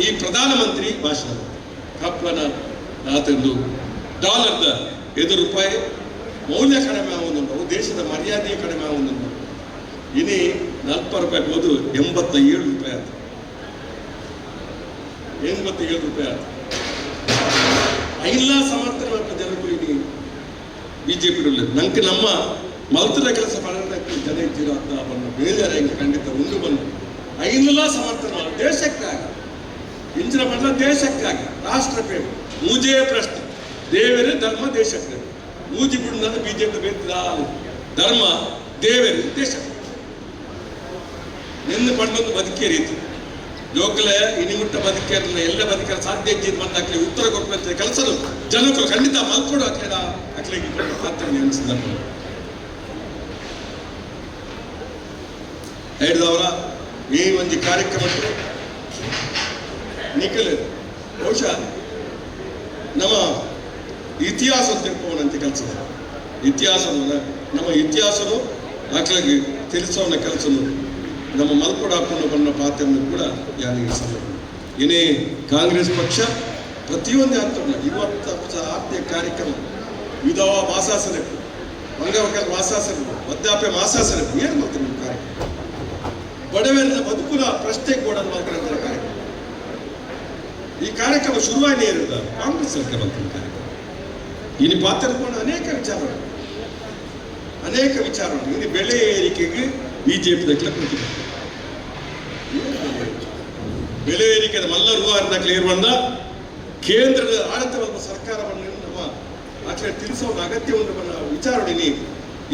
ಈ ಪ್ರಧಾನಮಂತ್ರಿ ಭಾಷಣ ಕಪ್ಪನ ಆತಂದು ಡಾಲರ್ದ ಎದುರು ರೂಪಾಯಿ ಮೌಲ್ಯ ಕಡಿಮೆ ಆಗುವುದುಂಟು ದೇಶದ ಮರ್ಯಾದೆ ಕಡಿಮೆ ಆಗುವುದುಂಟು ಇನಿ 40 ರೂಪಾಯಿ ಹೋದು 87 ರೂಪಾಯಿ ಆಯ್ತು 87 ರೂಪಾಯಿ ಆಯ್ತು ಎಲ್ಲ ಸಮರ್ಥನೆ ಮಾಡ್ತಾ ಜನರು ಇಡೀ ಬಿಜೆಪಿ ನಂಗೆ ನಮ್ಮ ಮಲ್ತದ ಕೆಲಸ ಮಾಡೋದಕ್ಕೆ ಜನ ಇದ್ದೀರೋ ಅಂತ ಬಂದು ಬೇಜಾರ ಖಂಡಿತ ಉಂಡು ಬಂದು ಐನೆಲ್ಲ ಸಮರ್ಥನೆ ದೇಶಕ್ಕಾಗಿ ಇಂಚಿನ ಬಂದ ದೇಶಕ್ಕಾಗಿ ರಾಷ್ಟ್ರ ಪ್ರೇಮ ಮುಜೇ ಪ್ರಶ್ನೆ ದೇವರು ಧರ್ಮ ದೇಶಕ್ಕೆ ಮೂಜಿ ಬಿಡುന്ന ಬಿಜೆಪಿ ಬೇಕಿದ ಧರ್ಮ ದೇವರು ದೇಶ ನಿನ್ನ ಪಂಡೊಂದು ಬದುಕೇ ರೀತಿ ಲೋಕಲೆ ಇನಿಮುಟ್ಟ ಬದುಕೇರನ್ನ ಎಲ್ಲ ಬದುಕಲು ಸಾಧ್ಯ ಇದ್ದಿದ್ದು ಬಂದಾಗಲೇ ಉತ್ತರ ಕೊಡುವಂತೆ ಕೆಲಸರು ಜನಗಳು ಖಂಡಿತ ಮಲ್ಕೊಡು ಅಕ್ಲೆಗೆ ಪಾತ್ರ ಅನಿಸಿದ ಹೇಳಿದವರ ಈ ಒಂದು ಕಾರ್ಯಕ್ರಮಕ್ಕೆ ನಿಖಿಲ್ ಬಹುಶಃ ನಮ್ಮ ಇತಿಹಾಸ ತಿಳ್ಕೊಳ್ಳುವಂತೆ ಕೆಲಸ ಇತಿಹಾಸ ನಮ್ಮ ಇತಿಹಾಸನು ಆಕಳಿಗೆ ತಿಳಿಸೋನ ಕೆಲಸನು ನಮ್ಮ ಮಲ್ಕೊಡಪ್ಪನ ಬಣ್ಣ ಪಾತ್ರವನ್ನು ಕೂಡ ಯಾರಿಗೆ ಸಂಬಂಧ ಏನೇ ಕಾಂಗ್ರೆಸ್ ಪಕ್ಷ ಪ್ರತಿಯೊಂದು ಹಂತವನ್ನ 20 ಆರ್ಥಿಕ ಕಾರ್ಯಕ್ರಮ ವಿಧವ ಮಾಸಾಸನಕ್ಕೆ ಅಂಗವಕಲ ಮಾಸಾಸನ ವೃದ್ಧಾಪ್ಯ ಮಾಸಾಸನ ಏನು ಮಾಡ್ತಾರೆ ನಿಮ್ಮ ಕಾರ್ಯಕ್ರಮ ಬಡವರ ಬದುಕುಲ ಪ್ರಶ್ನೆ ಕೂಡ ಮಾಡ್ತಾರೆ ಕಾರ್ಯಕ್ರಮ ಈ ಕಾರ್ಯಕ್ರಮ ಶುರುವಾಗೇ ಇರೋದ ಕಾಂಗ್ರೆಸ್ ಸರ್ಕಾರ ಕಾರ್ಯಕ್ರಮ ಇನ್ನು ಪಾತ್ರಕೊಂಡು ಅನೇಕ ವಿಚಾರಗಳು ಇನ್ನು ಬೆಲೆ ಏರಿಕೆಗೆ ಬಿಜೆಪಿ ಪ್ರತಿಭಟನೆ ಬೆಲೆ ಏರಿಕೆ ಮಲ್ಲ ರೂವಾರದಾಗಲೇ ಇರುವಂತ ಕೇಂದ್ರದ ಆಡಳಿತ ಸರ್ಕಾರವನ್ನು ನಮ್ಮ ಆಚರಣೆ ತಿಳಿಸೋ ಅಗತ್ಯವನ್ನು ವಿಚಾರಣೆ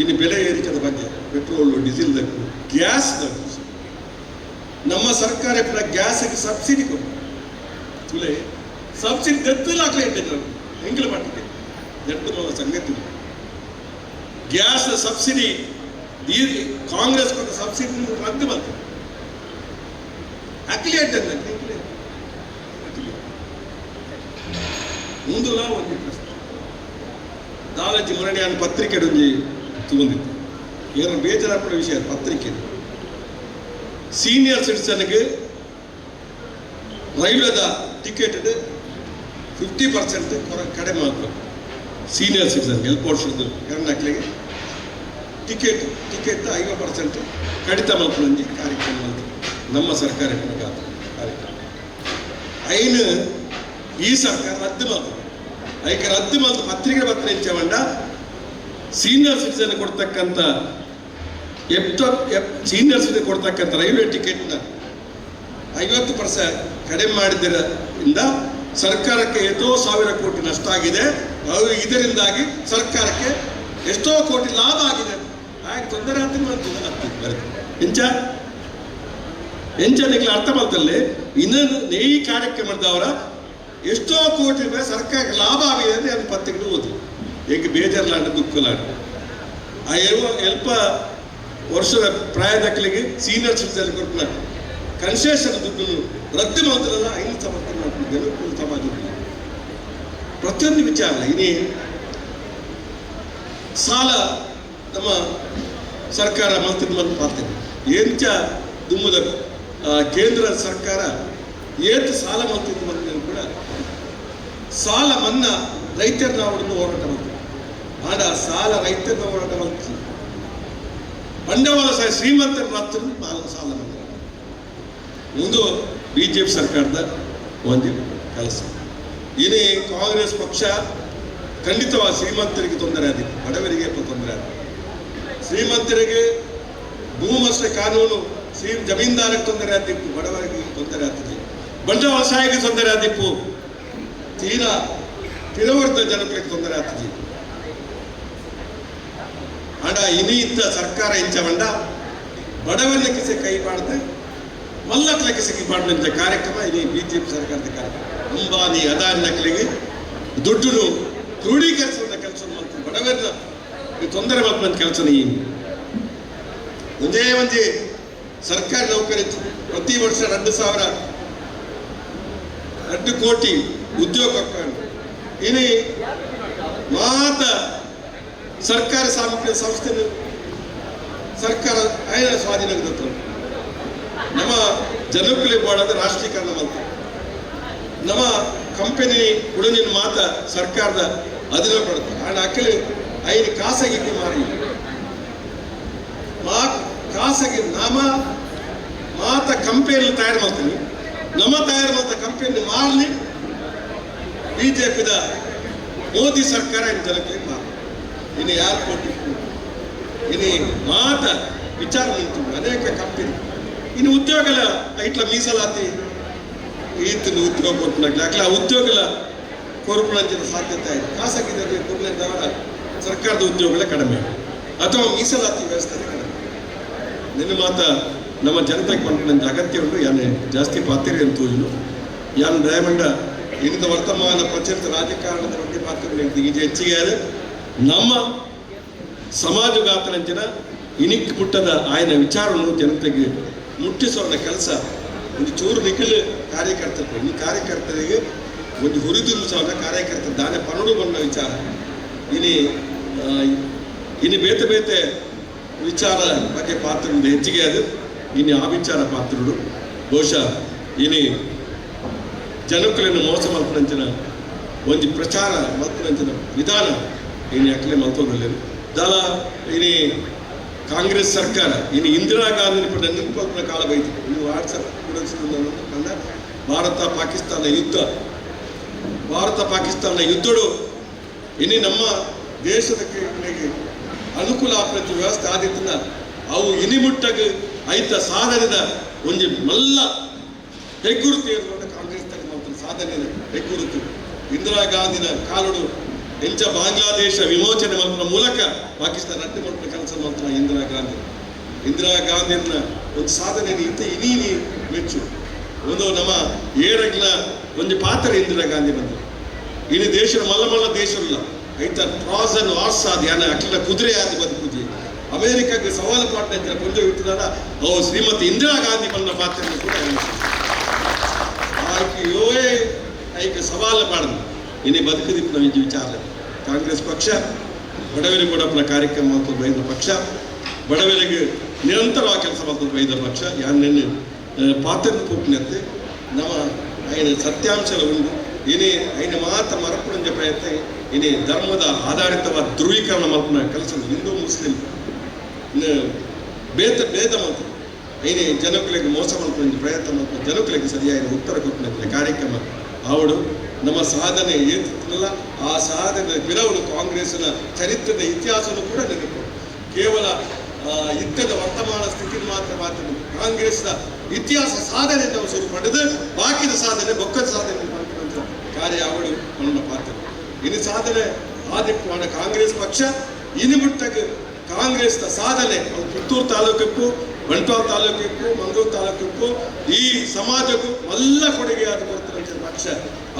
ಇನ್ನು ಬೆಲೆ ಏರಿಕೆದ ಬಗ್ಗೆ ಪೆಟ್ರೋಲ್ ಡೀಸೆಲ್ ಗ್ಯಾಸ್ ನಮ್ಮ ಸರ್ಕಾರ ಗ್ಯಾಸ್ಗೆ ಸಬ್ಸಿಡಿ ಕೊಟ್ಟು ತುಲೆ ಸಬ್ಸಿಡಿ ದತ್ತಲಾಗಲೇ ಇಟ್ಟಿದ್ರು ಹೆಂಗಿಲ್ ಮಾಡಿದೆ ದೊಡ್ಡ ಸಂಗತಿ ಗ್ಯಾಸ್ ಸಬ್ಸಿಡಿ ಕಾಂಗ್ರೆಸ್ ಕೊಟ್ಟ ಸಬ್ಸಿಡಿ ರದ್ದು ಬಂತು ಅಕ್ಲಿ ಮುಂದಲ ಒಂದು ಪ್ರಶ್ನೆ ದಾಲಜಿ ಮೊರಣಿಯ ಪತ್ರಿಕೆ ತಗೊಂಡಿತ್ತು ಏನು ಬೇಜಾರಾಪಡ ವಿಷಯ ಪತ್ರಿಕೆ ಸೀನಿಯರ್ ಸಿಟಿಸನ್ಗೆ ರೈಲ್ವೆದ ಟಿಕೆಟ್ 50% ಕಡಿಮೆ ಮಾಡಬೇಕು ಸೀನಿಯರ್ ಸಿಟಿಸನ್ ಎಲ್ಪೋರ್ಷದ್ದು ಎರಡನಾಕ್ಲಿಗೆ ಟಿಕೆಟ್ 50% ಕಡಿತ ಮಾಡ್ಕೊಂಡು ಕಾರ್ಯಕ್ರಮ ನಮ್ಮ ಸರ್ಕಾರ ಕಾರ್ಯಕ್ರಮ ಐನು ಈ ಸರ್ಕಾರ ರದ್ದು ಮಾಡ್ತದೆ ಅದಕ್ಕೆ ರದ್ದು ಮಾಡ್ತು ಪತ್ರಿಕೆ ಪತ್ರ ಹೆಚ್ಚವಂಡ ಸೀನಿಯರ್ ಸಿಟಿಸನ್ ಕೊಡ್ತಕ್ಕಂಥ ಸೀನಿಯರ್ ಸಿಟಿಸನ್ ಕೊಡ್ತಕ್ಕಂಥ ರೈಲ್ವೆ ಟಿಕೆಟ್ನ 50% ಕಡಿಮೆ ಮಾಡಿದ್ದರಿಂದ ಸರ್ಕಾರಕ್ಕೆ ಎಷ್ಟೋ ಸಾವಿರ ಕೋಟಿ ನಷ್ಟ ಆಗಿದೆ ಇದರಿಂದಾಗಿ ಸರ್ಕಾರಕ್ಕೆ ಎಷ್ಟೋ ಕೋಟಿ ಲಾಭ ಆಗಿದೆ ಹಾಗೆ ತೊಂದರೆ ಆಗ್ತದೆ ಎಂಚನಿಗೆ ಅರ್ಥ ಮಾಡ್ತಲ್ಲಿ ಇನ್ನೊಂದು ಈ ಕಾರ್ಯಕ್ರಮದವರ ಎಷ್ಟೋ ಕೋಟಿ ರೂಪಾಯಿ ಸರ್ಕಾರಕ್ಕೆ ಲಾಭ ಆಗಿದೆ ಅಂತ ನಾನು ಪತ್ರಿಕೆ ಓದಿ ಹೇಗೆ ಬೇಜಾರ್ಲಾಂಡ ದುಃಖಲಾಂಡ ಆ ಎಲ್ಪ ವರ್ಷದ ಪ್ರಾಯದಕ್ಕಲಿಗೆ ಸೀನಿಯರ್ ಸಿಟಿಸನ್ ಕೊಟ್ಟು ಕನ್ಸೆಷನ್ ದುಡ್ಡು ರದ್ದು ಮಾಡ್ತಾರಲ್ಲ ಐದು ಸಮರ್ಥನೆ ಮಾಡ್ತಿದ್ದೇನೆ ಸಮಾಜ ಪ್ರತಿಯೊಂದು ವಿಚಾರ ಇನ್ನೇ ಸಾಲ ನಮ್ಮ ಸರ್ಕಾರ ಮಂತ್ರಿ ಮಾಡ್ತೇನೆ ಎಂಚ ದುಮ್ಮದ ಕೇಂದ್ರ ಸರ್ಕಾರ ಏತು ಸಾಲ ಮಂತ್ರಿ ಮಂತ್ರಿ ಕೂಡ ಸಾಲ ಮನ್ನಾ ರೈತರನ್ನ ಅವರನ್ನು ಹೋರಾಟ ಮಾಡ್ತಾರೆ ಆಡ ಸಾಲ ರೈತರನ್ನ ಹೋರಾಟ ಮಾಡ್ತೀವಿ ಬಂಡವಾಳ ಶ್ರೀಮಂತರ ರಾಷ್ಟ್ರ ಸಾಲ ಮನ್ನಾ ಮುಂದು ಬಿಜೆಪಿ ಸರ್ಕಾರದ ಒಂದು ಕೆಲಸ ಏನೇ ಕಾಂಗ್ರೆಸ್ ಪಕ್ಷ ಖಂಡಿತವಾಗಿ ಶ್ರೀಮಂತರಿಗೆ ತೊಂದರೆ ಆದಿತ್ತು ಬಡವರಿಗೆ ತೊಂದರೆ ಆದ ಶ್ರೀಮಂತರಿಗೆ ಭೂಮಸ್ತ ಕಾನೂನು ಜಮೀನ್ದಾರಿಗೆ ತೊಂದರೆ ಆದಿತ್ತು ಬಡವರಿಗೆ ತೊಂದರೆ ಆಗ್ತಿದೆ ಬಂಡವಾಳಶಾಹಿಗೆ ತೊಂದರೆ ಆದಿತ್ತು ತೀರಾ ಪಿರವರ್ತ ಜನಗಳಿಗೆ ತೊಂದರೆ ಆಗ್ತಿದೆ ಆಡ ಇನಿಯಿದ್ದ ಸರ್ಕಾರ ಇಂಚವಂಡ ಬಡವನ ಕಿಸೆ ಕೈ ಮಾಡದೆ ಮಲ್ಲಕ್ಲಕ್ಕೆ ಸಿಕ್ಕಿ ಮಾಡುವಂಥ ಕಾರ್ಯಕ್ರಮ ಇದು ಬಿಜೆಪಿ ಸರ್ಕಾರದ ಕಾರ್ಯಕ್ರಮ ಅಂಬಾನಿ ಅದಾನಿಗಳಿಗೆ ದುಡ್ಡು ಕ್ರೋಢೀಕರಿಸುವಂಥ ಕೆಲಸ ಮಾಡ್ತಾರೆ ಬಡವರನ್ನ ತೊಂದರೆ ಮಾಡುವಂಥ ಕೆಲಸ ಒಂದೇ ಒಂದು ಸರ್ಕಾರಿ ನೌಕರಿ ಪ್ರತಿ ವರ್ಷ 2 ಕೋಟಿ ಉದ್ಯೋಗ ಇನಿ ಮಾತ ಸರ್ಕಾರಿ ಸಾಮಗ್ರಿ ಸಂಸ್ಥೆ ಸರ್ಕಾರ ಐನ ಸ್ವಾಧೀನದ ನಮ್ಮ ಜನಕಲಿ ಬೋರ್ಡ್ ರಾಷ್ಟ್ರೀಕರಣ ಮಾಡ್ತಾರೆ ನಮ್ಮ ಕಂಪನಿ ಉಳಿನ ಮಾತ ಸರ್ಕಾರದ ಅಧೀನ ಪಡುತ್ತೆ ಆ್ಯಂಡ್ ಅಕ್ಕಲಿ ಐದು ಖಾಸಗಿ ಮಾರಿ ಖಾಸಗಿ ನಮ್ಮ ಮಾತ ಕಂಪನಿಯಲ್ಲಿ ತಯಾರು ಮಾಡ್ತೀನಿ ನಮ್ಮ ತಯಾರು ಮಾಡಿದ ಕಂಪನಿ ಮಾಡಲಿ ಬಿಜೆಪಿದ ಮೋದಿ ಸರ್ಕಾರ ಇನ್ನು ಜನಕ್ಕೆ ಮಾಡಿ ಇನ್ನು ಯಾರು ಕೊಟ್ಟಿತ್ತು ಇನ್ನು ಮಾತ ವಿಚಾರ ನಿಂತು ಅನೇಕ ಕಂಪನಿ ಇನ್ನು ಉದ್ಯೋಗಲ ಇಟ್ಲ ಮೀಸಲಾತಿ ಈತನ ಉದ್ಯೋಗ ಕೊಟ್ಟನಾಗ್ಲಿ ಅಕ್ಲ ಉದ್ಯೋಗಲ ಕೊರಪುನಂಚಿನ ಸಾಧ್ಯತೆ ಆಯಿತು. ಖಾಸಗಿದಲ್ಲಿ ಕೊರಲಿದ್ದವರ ಸರ್ಕಾರದ ಉದ್ಯೋಗಗಳೇ ಕಡಿಮೆ ಅಥವಾ ಮೀಸಲಾತಿ ವ್ಯವಸ್ಥೆ ಕಡಿಮೆ. ನಿನ್ನ ಮಾತ ನಮ್ಮ ಜನತೆಗೆ ಪಂಡ ಅಗತ್ಯ ಉಂಟು ಯಾನೆ ಜಾಸ್ತಿ ಪಾತ್ರೆ ಅಂತ ತೋಜಲು ಯಾನ್ ದಯಮಂಡ ಇಂದು ವರ್ತಮಾನ ಪ್ರಚಲಿತ ರಾಜಕಾರಣದ ಬಗ್ಗೆ ಪಾತ್ರ ಈಗ ಹೆಚ್ಚಿಗೆ ನಮ್ಮ ಸಮಾಜಘಾತನಂಚಿನ ಇನಿಕ್ ಮುಟ್ಟದ ಆಯ್ನ ವಿಚಾರವನ್ನು ಜನತೆಗೆ ಮುಟ್ಟಿಸೋಣ ಕೆಲಸ ಒಂದು ಚೂರು ನಿಖಿಲ್ ಕಾರ್ಯಕರ್ತರು ಈ ಕಾರ್ಯಕರ್ತರಿಗೆ ಒಂದು ಹುರಿದುಂಬಿಸೋಣ ಕಾರ್ಯಕರ್ತರ ದಾನೆ ಪನಡು ಬಂದ ವಿಚಾರ ಇನ್ನು ಬೇತೆ ಬೇತೆ ವಿಚಾರ ಬಗ್ಗೆ ಪಾತ್ರಗಳು ಹೆಚ್ಚಿಗೆ ಅದು ಇನ್ನು ಆ ವಿಚಾರ ಪಾತ್ರಗಳು ಬಹುಶಃ ಇನ್ನು ಜನಕುలను ಮೋಸ ಮಲ್ಪನಂಚಿನ ಒಂದು ಪ್ರಚಾರ ಮಲ್ಪನಂಚಿನ ವಿಧಾನ ಇನ್ನು ಯಾಕಲೇ ಮಲ್ತೋದಲ್ಲೇನು ದಾಲ ಇನ್ನು ಕಾಂಗ್ರೆಸ್ ಸರ್ಕಾರ ಇನ್ನು ಇಂದಿರಾ ಗಾಂಧಿ ನೆನಪಲ್ಪನ ಕಾಲ ಬೈತು ಇನ್ನು ವಾಟ್ಸಪ್ ಕೂಡ ಭಾರತ ಪಾಕಿಸ್ತಾನ ಯುದ್ಧಗಳು ಇನ್ನು ನಮ್ಮ ದೇಶದ ಅನುಕೂಲ ಆಪರೇತಿ ವ್ಯವಸ್ಥೆ ಆದಿತ್ತನ ಅವು ಇನಿಮುಟ್ಟಾಗ ಐತ ಸಾಧನೆದ ಒಂದು ಮಲ್ಲ ಹೆಗ್ಗುರುತು ಇರುವಂಥ ಕಾಂಗ್ರೆಸ್ ಮಾತ್ರ ಸಾಧನೆ ಹೆಗ್ಗುರುತು ಇಂದಿರಾ ಗಾಂಧಿನ ಕಾಲುಡು ಎಂಚ ಬಾಂಗ್ಲಾದೇಶ ವಿಮೋಚನೆ ಮಾಡುವ ಮೂಲಕ ಪಾಕಿಸ್ತಾನ ಅಡ್ಡಿ ಮಾಡುವ ಕೆಲಸ ಮಾಡ್ತಾನೆ ಇಂದಿರಾ ಗಾಂಧಿಯನ್ನ ಒಂದು ಸಾಧನೆ ಇನೀನಿ ಮೆಚ್ಚು ಒಂದು ನಮ್ಮ ಏರಗ್ಲ ಒಂದು ಪಾತ್ರ ಇಂದಿರಾ ಗಾಂಧಿ ಬಂದರು ಇನ್ನು ದೇಶ ಮಲ್ಲ ದೇಶವಿಲ್ಲ ಐತ ಟ್ರಾಸನ್ ವಾರ್ಸ್ ಆದ ಯಾನ ಅಖಿಲ ಕುದುರೆ ಆದ ಬದುಕುದಿ ಅಮೆರಿಕಾಗೆ ಸವಾಲು ಪಾಟ್ನ ಕೊಂಚ ಇಟ್ಟಿದಾರ ಅವು ಶ್ರೀಮತಿ ಇಂದಿರಾ ಗಾಂಧಿ ಬಂದ ಪಾತ್ರವನ್ನು ಕೂಡ ಆಕೆ ಸವಾಲು ಮಾಡಿದ್ರು ಇನ್ನೇ ಬದುಕದಿಪ್ಪ ನಾವು ಈ ವಿಚಾರ ಕಾಂಗ್ರೆಸ್ ಪಕ್ಷ ಬಡವರಿಗೆ ಕೊಡಪ್ಪನ ಕಾರ್ಯಕ್ರಮ ಮಾಡ್ಕೊಂಡು ಬೈದ ಪಕ್ಷ ಬಡವರಿಗೆ ನಿರಂತರವಾಗಿ ಕೆಲಸ ಮಾಡ್ಕೊಂಡು ಬೈದ ಪಕ್ಷ ಯಾನ್ನೇನು ಪಾತ್ರ ಕೂಪಿನಂತೆ ನಮ್ಮ ಐನ ಸತ್ಯಾಂಶ ಉಂಟು ಏನೇ ಐನ ಮಾತ್ರ ಮರಪುಣಂಜ ಪ್ರಯತ್ನ ಏನೇ ಧರ್ಮದ ಆಧಾರಿತವಾದ ಧ್ರುವೀಕರಣ ಮಲ್ಪನ ಕೆಲಸ ಹಿಂದೂ ಮುಸ್ಲಿಂ ಭೇದ ಮಾತ್ರ ಐನೇ ಜನಕುಲಿಗೆ ಮೋಸ ಮಲ್ಪನ ಪ್ರಯತ್ನ ಮಾಡ್ಕೊಂಡು ಜನಕುಲಿಗೆ ಸರಿಯಾದ ಉತ್ತರ ಕೊಟ್ಟಿನ ಕಾರ್ಯಕ್ರಮ ಅವಳು ನಮ್ಮ ಸಾಧನೆ ಏನಿಲ್ಲ ಆ ಸಾಧನೆ ಬಿರವಳು ಕಾಂಗ್ರೆಸ್ನ ಚರಿತ್ರದ ಇತಿಹಾಸವನ್ನು ಕೂಡ ನೆನಪು ಕೇವಲ ಯುದ್ಧದ ವರ್ತಮಾನ ಸ್ಥಿತಿ ಮಾತ್ರ ಕಾಂಗ್ರೆಸ್ನ ಇತಿಹಾಸ ಸಾಧನೆ ನಾವು ಶುರು ಪಡೆದು ಬಾಕಿದ ಸಾಧನೆ ಬೊಕ್ಕದ ಸಾಧನೆ ಮಾಡಿದಂಥ ಕಾರ್ಯ ಅವಳು ನನ್ನ ಪಾತ್ರ ಇನ್ನು ಸಾಧನೆ ಆದಿತ್ಯ ಕಾಂಗ್ರೆಸ್ ಪಕ್ಷ ಇನ್ನು ಮುಟ್ಟಕ್ಕೆ ಕಾಂಗ್ರೆಸ್ನ ಸಾಧನೆ ಪುತ್ತೂರು ತಾಲೂಕಕ್ಕೂ ಬಂಟ್ವಾಳ ತಾಲೂಕಕ್ಕೂ ಮಂಗಳೂರು ತಾಲೂಕಕ್ಕೂ ಈ ಸಮಾಜಕ್ಕೂ ಎಲ್ಲ ಕೊಡುಗೆಯಾದ ಕೊಡ್ತಿರೋ ಪಕ್ಷ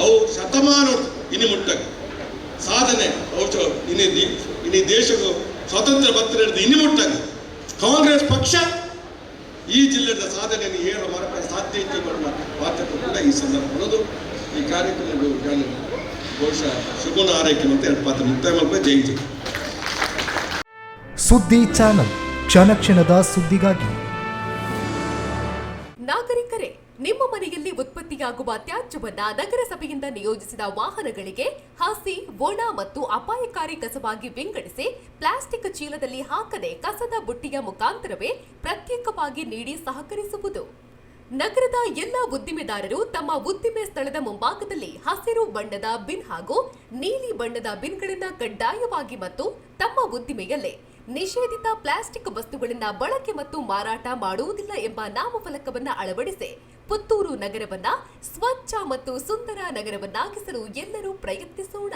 ಅವು ಶತಮಾನ ಇನ್ನು ಮುಟ್ಟಕ್ಕೆ ಸಾಧನೆ ಅವು ಇನ್ನು ದೇಶಕ್ಕೂ ಸ್ವಾತಂತ್ರ್ಯ ಭತ್ತ ಇನ್ನು ಮುಟ್ಟಕ್ಕೆ ಕಾಂಗ್ರೆಸ್ ಪಕ್ಷ ಈ ಜಿಲ್ಲೆಯ ಸಾಧನೆಯನ್ನು ಏಳು ಮಾರಕ ಸಾಧ್ಯ ಇತ್ತು ಮಾಡುವ ಪಾತ್ರಕ್ಕೂ ಕೂಡ ಈ ಸಂದರ್ಭ ಅನ್ನೋದು ಈ ಕಾರ್ಯಕ್ರಮ ಬಹುಶಃ ಶುಭನ ಆರೈಕೆ ಅಂತ ಎರಡು ಪಾತ್ರ ಮುಕ್ತಾಯ ಮಾಡ್ಬೇಕು. ಜೈ ಜೈ. ಸುದ್ದಿ ಚಾನಲ್ ಕ್ಷಣ ಕ್ಷಣದ ಸುದ್ದಿಗಾಗಿ. ನಾಗರಿಕರೇ, ನಿಮ್ಮ ಮನೆಯಲ್ಲಿ ಉತ್ಪತ್ತಿಯಾಗುವ ತ್ಯಾಜ್ಯವನ್ನ ನಗರಸಭೆಯಿಂದ ನಿಯೋಜಿಸಿದ ವಾಹನಗಳಿಗೆ ಹಸಿ, ಒಣ ಮತ್ತು ಅಪಾಯಕಾರಿ ಕಸವಾಗಿ ವಿಂಗಡಿಸಿ ಪ್ಲಾಸ್ಟಿಕ್ ಚೀಲದಲ್ಲಿ ಹಾಕದೆ ಕಸದ ಬುಟ್ಟಿಯ ಮುಖಾಂತರವೇ ಪ್ರತ್ಯೇಕವಾಗಿ ನೀಡಿ ಸಹಕರಿಸುವುದು. ನಗರದ ಎಲ್ಲ ಉದ್ದಿಮೆದಾರರು ತಮ್ಮ ಉದ್ದಿಮೆ ಸ್ಥಳದ ಮುಂಭಾಗದಲ್ಲಿ ಹಸಿರು ಬಣ್ಣದ ಬಿನ್ ಹಾಗೂ ನೀಲಿ ಬಣ್ಣದ ಬಿನ್ಗಳನ್ನು ಕಡ್ಡಾಯವಾಗಿ ಮತ್ತು ತಮ್ಮ ಉದ್ದಿಮೆಯಲ್ಲೇ ನಿಷೇಧಿತ ಪ್ಲಾಸ್ಟಿಕ್ ವಸ್ತುಗಳನ್ನು ಬಳಕೆ ಮತ್ತು ಮಾರಾಟ ಮಾಡುವುದಿಲ್ಲ ಎಂಬ ನಾಮಫಲಕವನ್ನು ಅಳವಡಿಸಿ ಪುತ್ತೂರು ನಗರವನ್ನ ಸ್ವಚ್ಛ ಮತ್ತು ಸುಂದರ ನಗರವನ್ನಾಗಿಸಲು ಎಲ್ಲರೂ ಪ್ರಯತ್ನಿಸೋಣ.